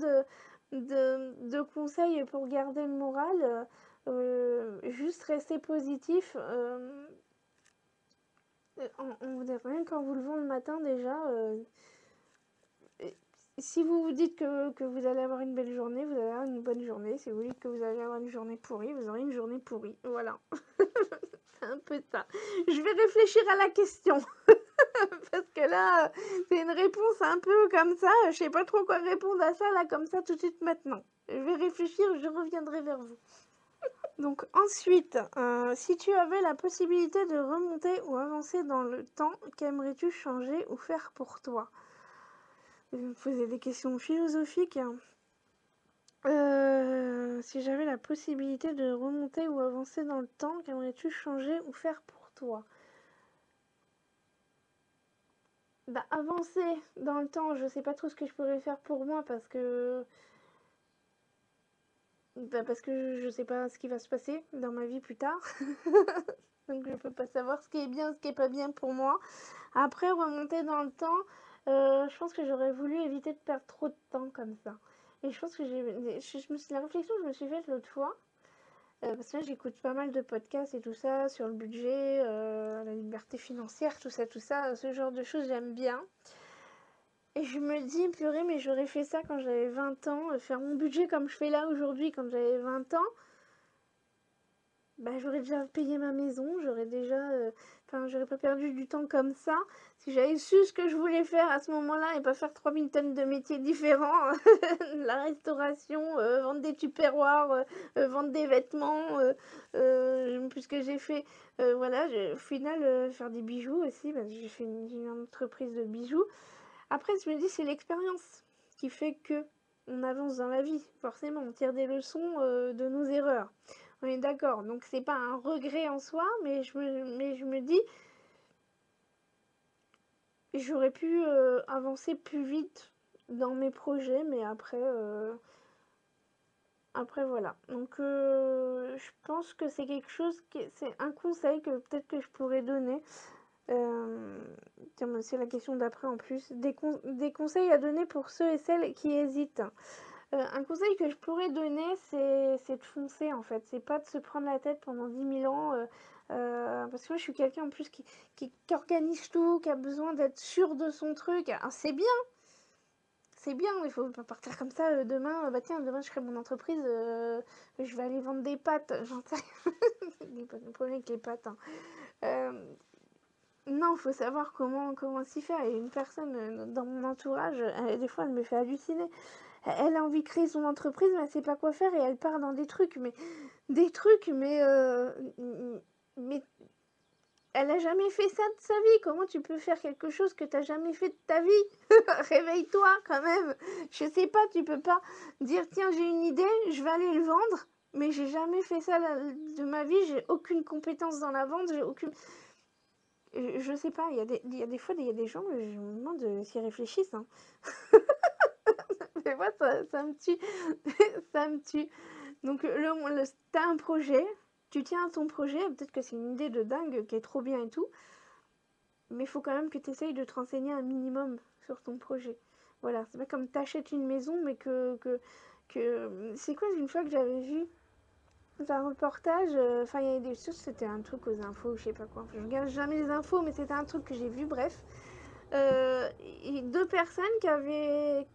de conseils pour garder le moral. Juste rester positif. Rien qu'en vous levant le matin, déjà. Si vous vous dites que vous allez avoir une belle journée, vous allez avoir une bonne journée. Si vous dites que vous allez avoir une journée pourrie, vous aurez une journée pourrie. Voilà. C'est un peu ça. Je vais réfléchir à la question. Parce que là, c'est une réponse un peu comme ça. Je sais pas trop quoi répondre à ça, là, comme ça, tout de suite maintenant. Je vais réfléchir, je reviendrai vers vous. Donc ensuite, si tu avais la possibilité de remonter ou avancer dans le temps, qu'aimerais-tu changer ou faire pour toi? Vous me posez des questions philosophiques. Si j'avais la possibilité de remonter ou avancer dans le temps, qu'aimerais-tu changer ou faire pour toi? Bah, avancer dans le temps, je sais pas trop ce que je pourrais faire pour moi parce que je sais pas ce qui va se passer dans ma vie plus tard. Donc je peux pas savoir ce qui est bien, ce qui est pas bien pour moi. Après, remonter dans le temps, je pense que j'aurais voulu éviter de perdre trop de temps comme ça. Et je pense que la réflexion que je me suis faite l'autre fois, parce que là j'écoute pas mal de podcasts et tout ça sur le budget, la liberté financière, tout ça, ce genre de choses j'aime bien. Et je me dis, purée, mais j'aurais fait ça quand j'avais 20 ans, faire mon budget comme je fais là aujourd'hui quand j'avais 20 ans. bah, j'aurais déjà payé ma maison, j'aurais déjà, enfin, j'aurais pas perdu du temps comme ça. Si j'avais su ce que je voulais faire à ce moment-là et pas faire 3000 tonnes de métiers différents, la restauration, vendre des tupperwares, vendre des vêtements, puisque j'ai fait, voilà, au final, faire des bijoux aussi, bah, j'ai une entreprise de bijoux. Après, je me dis, c'est l'expérience qui fait que on avance dans la vie, forcément, on tire des leçons de nos erreurs. On est d'accord, donc c'est pas un regret en soi, mais je me dis, j'aurais pu avancer plus vite dans mes projets, mais après voilà. Donc je pense que c'est quelque chose, c'est un conseil que peut-être que je pourrais donner. Tiens, c'est la question d'après en plus. Des conseils à donner pour ceux et celles qui hésitent. Un conseil que je pourrais donner, c'est de foncer en fait. C'est pas de se prendre la tête pendant 10 000 ans. Parce que moi, je suis quelqu'un en plus qui organise tout, qui a besoin d'être sûr de son truc. Alors, c'est bien, il faut pas partir comme ça demain. Bah tiens, demain je crée mon entreprise, je vais aller vendre des pâtes. J'en sais rien. Le problème avec les pâtes. Hein. Non, faut savoir comment s'y faire. Il y a une personne dans mon entourage, des fois elle me fait halluciner. Elle a envie de créer son entreprise, mais elle sait pas quoi faire et elle part dans des trucs, mais elle a jamais fait ça de sa vie. Comment tu peux faire quelque chose que t'as jamais fait de ta vie? Réveille-toi quand même. Je sais pas, tu peux pas dire tiens j'ai une idée, je vais aller le vendre, mais j'ai jamais fait ça de ma vie, j'ai aucune compétence dans la vente, j'ai aucune. Je sais pas, il y a des fois, il y a des gens, je me demande s'ils réfléchissent. Hein. Mais moi, ça me tue. Ça me tue. Donc, t'as un projet, tu tiens à ton projet, peut-être que c'est une idée de dingue qui est trop bien et tout, mais il faut quand même que tu essayes de te renseigner un minimum sur ton projet. Voilà, c'est pas comme t'achètes une maison, mais c'est quoi une fois que j'avais vu dans un reportage, enfin, il y avait des choses, c'était un truc aux infos, je sais pas quoi. Enfin, je regarde jamais les infos, mais c'était un truc que j'ai vu, bref. Et deux personnes qui avaient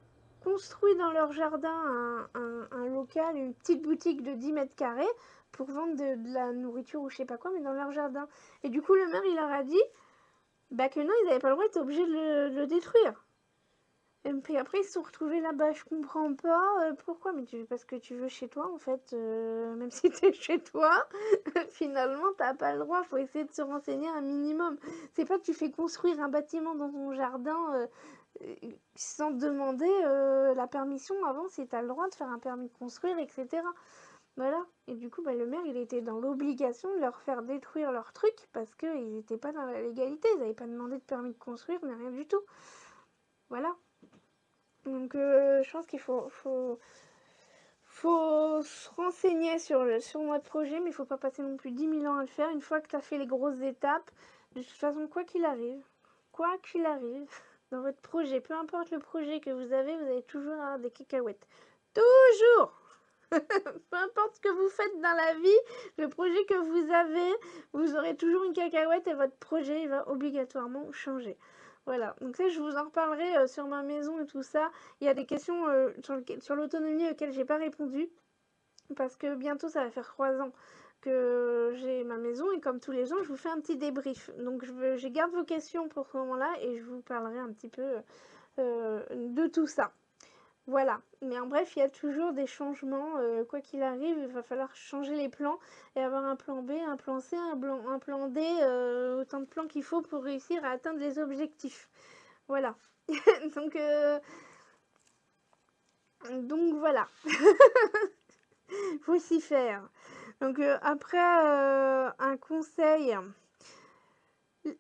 construit dans leur jardin un local, une petite boutique de 10 mètres carrés pour vendre de la nourriture ou je sais pas quoi, mais dans leur jardin. Et du coup, le maire, il leur a dit bah, que non, ils n'avaient pas le droit, ils étaient obligés de le détruire. Et puis après, ils se sont retrouvés là-bas, je comprends pas pourquoi, mais parce que tu veux chez toi en fait, même si t'es chez toi, finalement t'as pas le droit, faut essayer de se renseigner un minimum. C'est pas que tu fais construire un bâtiment dans ton jardin sans demander la permission avant si t'as le droit de faire un permis de construire, etc. Voilà, et du coup bah, le maire il était dans l'obligation de leur faire détruire leur truc parce qu'ils n'étaient pas dans la légalité, ils n'avaient pas demandé de permis de construire, ni rien du tout. Voilà. Donc je pense qu'il faut se renseigner sur notre projet, mais il faut pas passer non plus 10 000 ans à le faire. Une fois que tu as fait les grosses étapes, de toute façon, quoi qu'il arrive, dans votre projet, peu importe le projet que vous avez toujours avoir des cacahuètes. Toujours. Peu importe ce que vous faites dans la vie, le projet que vous avez, vous aurez toujours une cacahuète et votre projet il va obligatoirement changer. Voilà, donc ça je vous en reparlerai sur ma maison et tout ça. Il y a des questions sur l'autonomie auxquelles j'ai pas répondu parce que bientôt ça va faire 3 ans que j'ai ma maison et comme tous les ans je vous fais un petit débrief. Donc je garde vos questions pour ce moment-là et je vous parlerai un petit peu de tout ça. Voilà, mais en bref, il y a toujours des changements, quoi qu'il arrive, il va falloir changer les plans et avoir un plan B, un plan C, un plan D, autant de plans qu'il faut pour réussir à atteindre les objectifs. Voilà. Donc voilà. Faut s'y faire. Donc après, un conseil,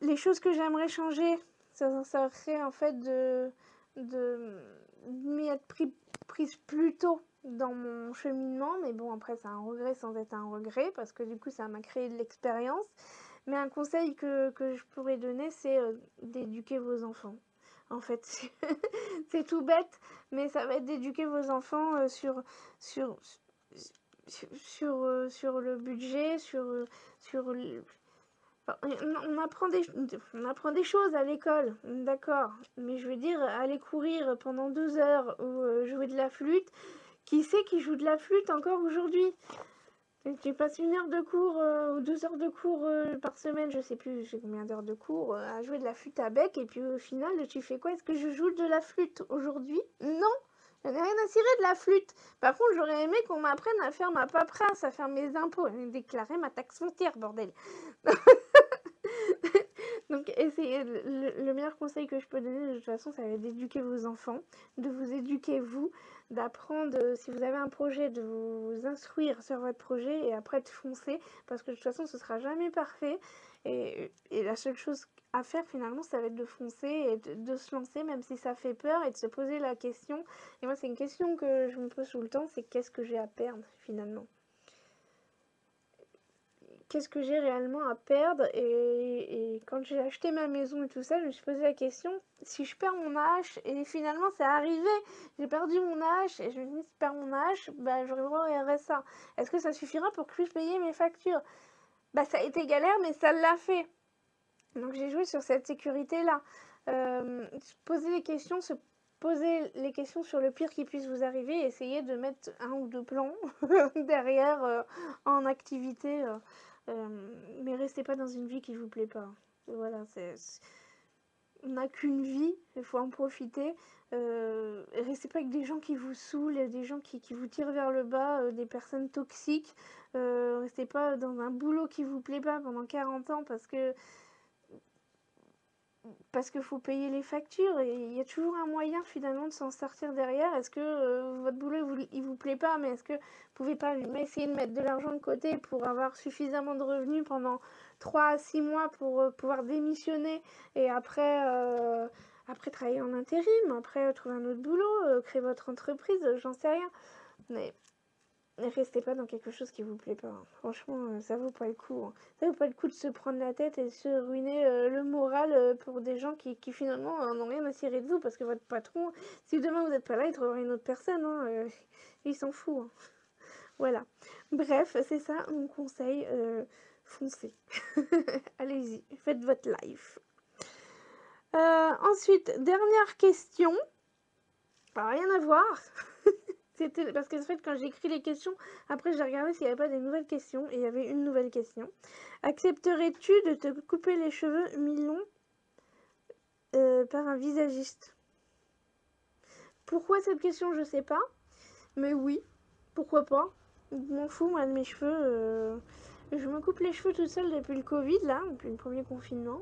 les choses que j'aimerais changer, ça serait en fait de m'y être prise plus tôt dans mon cheminement, mais bon après c'est un regret sans être un regret parce que du coup ça m'a créé de l'expérience. Mais un conseil que je pourrais donner c'est d'éduquer vos enfants. En fait, c'est tout bête, mais ça va être d'éduquer vos enfants sur le budget, sur on apprend des choses à l'école, d'accord, mais je veux dire, aller courir pendant 2 heures ou jouer de la flûte, qui sait qui joue de la flûte encore aujourd'hui? Et tu passes 1 heure de cours ou 2 heures de cours par semaine, je sais plus j'ai combien d'heures de cours, à jouer de la flûte à bec et puis au final tu fais quoi? Est-ce que je joue de la flûte aujourd'hui? Non! J'en ai rien à cirer de la flûte. Par contre, j'aurais aimé qu'on m'apprenne à faire ma paperasse, à faire mes impôts, à déclarer ma taxe foncière, bordel. Donc, essayez, le meilleur conseil que je peux donner, de toute façon, ça va être d'éduquer vos enfants, de vous éduquer vous, d'apprendre, si vous avez un projet, de vous instruire sur votre projet et après de foncer, parce que de toute façon, ce sera jamais parfait. Et la seule chose à faire, finalement, ça va être de foncer et de se lancer, même si ça fait peur, et de se poser la question. Et moi, c'est une question que je me pose tout le temps, c'est qu'est-ce que j'ai à perdre, finalement? Qu'est-ce que j'ai réellement à perdre et quand j'ai acheté ma maison et tout ça, je me suis posé la question, si je perds mon AH, et finalement c'est arrivé, j'ai perdu mon AH, et je me dis, si je perds mon AH, bah, j'aurai droit au RSA. Est-ce que ça suffira pour que je puisse payer mes factures? Bah, ça a été galère, mais ça l'a fait. Donc j'ai joué sur cette sécurité-là. Se poser les questions, se poser les questions sur le pire qui puisse vous arriver et essayer de mettre 1 ou 2 plans derrière en activité. Mais restez pas dans une vie qui vous plaît pas. Voilà, on n'a qu'une vie, il faut en profiter. Restez pas avec des gens qui vous saoulent, des gens qui vous tirent vers le bas, des personnes toxiques. Restez pas dans un boulot qui vous plaît pas pendant 40 ans parce qu'il faut payer les factures et il y a toujours un moyen finalement de s'en sortir derrière. Est-ce que votre boulot il vous plaît pas, mais est-ce que vous pouvez pas essayer de mettre de l'argent de côté pour avoir suffisamment de revenus pendant 3 à 6 mois pour pouvoir démissionner et après travailler en intérim, après trouver un autre boulot, créer votre entreprise, j'en sais rien. Mais ne restez pas dans quelque chose qui vous plaît pas. Franchement, ça vaut pas le coup. Ça vaut pas le coup de se prendre la tête et de se ruiner le moral pour des gens qui finalement n'ont rien à cirer de vous parce que votre patron, si demain vous n'êtes pas là, il trouvera une autre personne. Il s'en fout. Voilà. Bref, c'est ça mon conseil. Foncez. Allez-y, faites votre life. Ensuite, dernière question. Rien à voir. C'était parce que en fait, quand j'ai écrit les questions, après j'ai regardé s'il n'y avait pas des nouvelles questions et il y avait une nouvelle question. Accepterais-tu de te couper les cheveux mi-longs par un visagiste? Pourquoi cette question, je sais pas, mais oui, pourquoi pas. Je m'en fous moi de mes cheveux. Je me coupe les cheveux toute seule depuis le Covid là, depuis le premier confinement.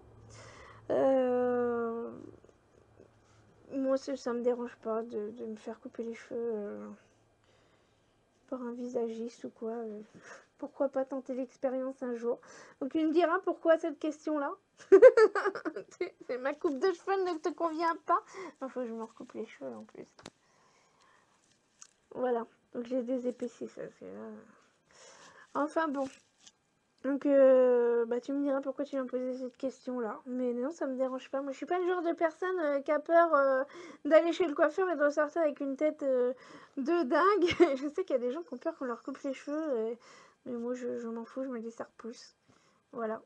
Moi ça me dérange pas de me faire couper les cheveux par un visagiste ou quoi. Pourquoi pas tenter l'expérience un jour? Donc tu me diras pourquoi cette question-là? C'est ma coupe de cheveux ne te convient pas? Il faut que je me recoupe les cheveux en plus. Voilà, donc j'ai des épaissis, ça c'est là. Enfin bon. Donc bah tu me diras pourquoi tu viens me poser cette question-là. Mais non, ça me dérange pas. Moi je suis pas le genre de personne qui a peur d'aller chez le coiffeur et de ressortir avec une tête de dingue. Je sais qu'il y a des gens qui ont peur qu'on leur coupe les cheveux. Mais moi je m'en fous, je me dis ça repousse. Voilà.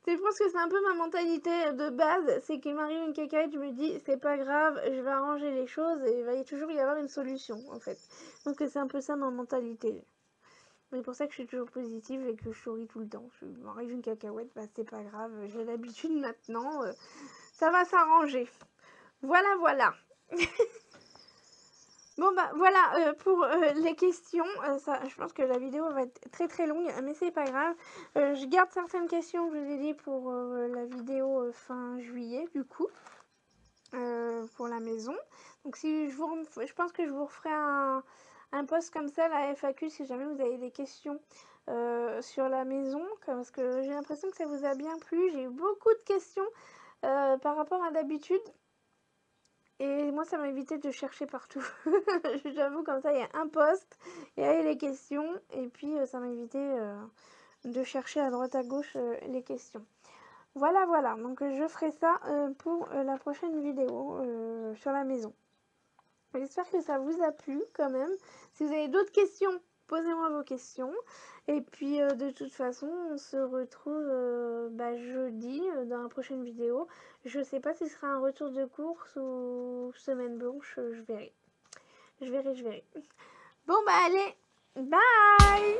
Je pense que c'est un peu ma mentalité de base, c'est qu'il m'arrive une cacahuète, je me dis c'est pas grave, je vais arranger les choses et il va toujours y avoir une solution en fait. Donc c'est un peu ça ma mentalité. Mais c'est pour ça que je suis toujours positive et que je souris tout le temps. Je m'arrive une cacahuète, bah c'est pas grave, j'ai l'habitude maintenant, ça va s'arranger. Voilà, voilà. Bon bah voilà pour les questions, je pense que la vidéo va être très très longue, mais c'est pas grave. Je garde certaines questions que je vous ai dit pour la vidéo fin juillet du coup, pour la maison. Donc si je pense que je vous referai un post comme ça, la FAQ, si jamais vous avez des questions sur la maison, parce que j'ai l'impression que ça vous a bien plu. J'ai eu beaucoup de questions par rapport à d'habitude. Et moi, ça m'a évité de chercher partout. J'avoue, comme ça, il y a un post, il y a les questions, et puis ça m'a évité de chercher à droite à gauche les questions. Voilà, voilà. Donc, je ferai ça pour la prochaine vidéo sur la maison. J'espère que ça vous a plu quand même. Si vous avez d'autres questions, posez-moi vos questions. Et puis de toute façon, on se retrouve jeudi dans la prochaine vidéo. Je sais pas si ce sera un retour de course ou semaine blanche, je verrai. Je verrai. Bon bah allez, Bye!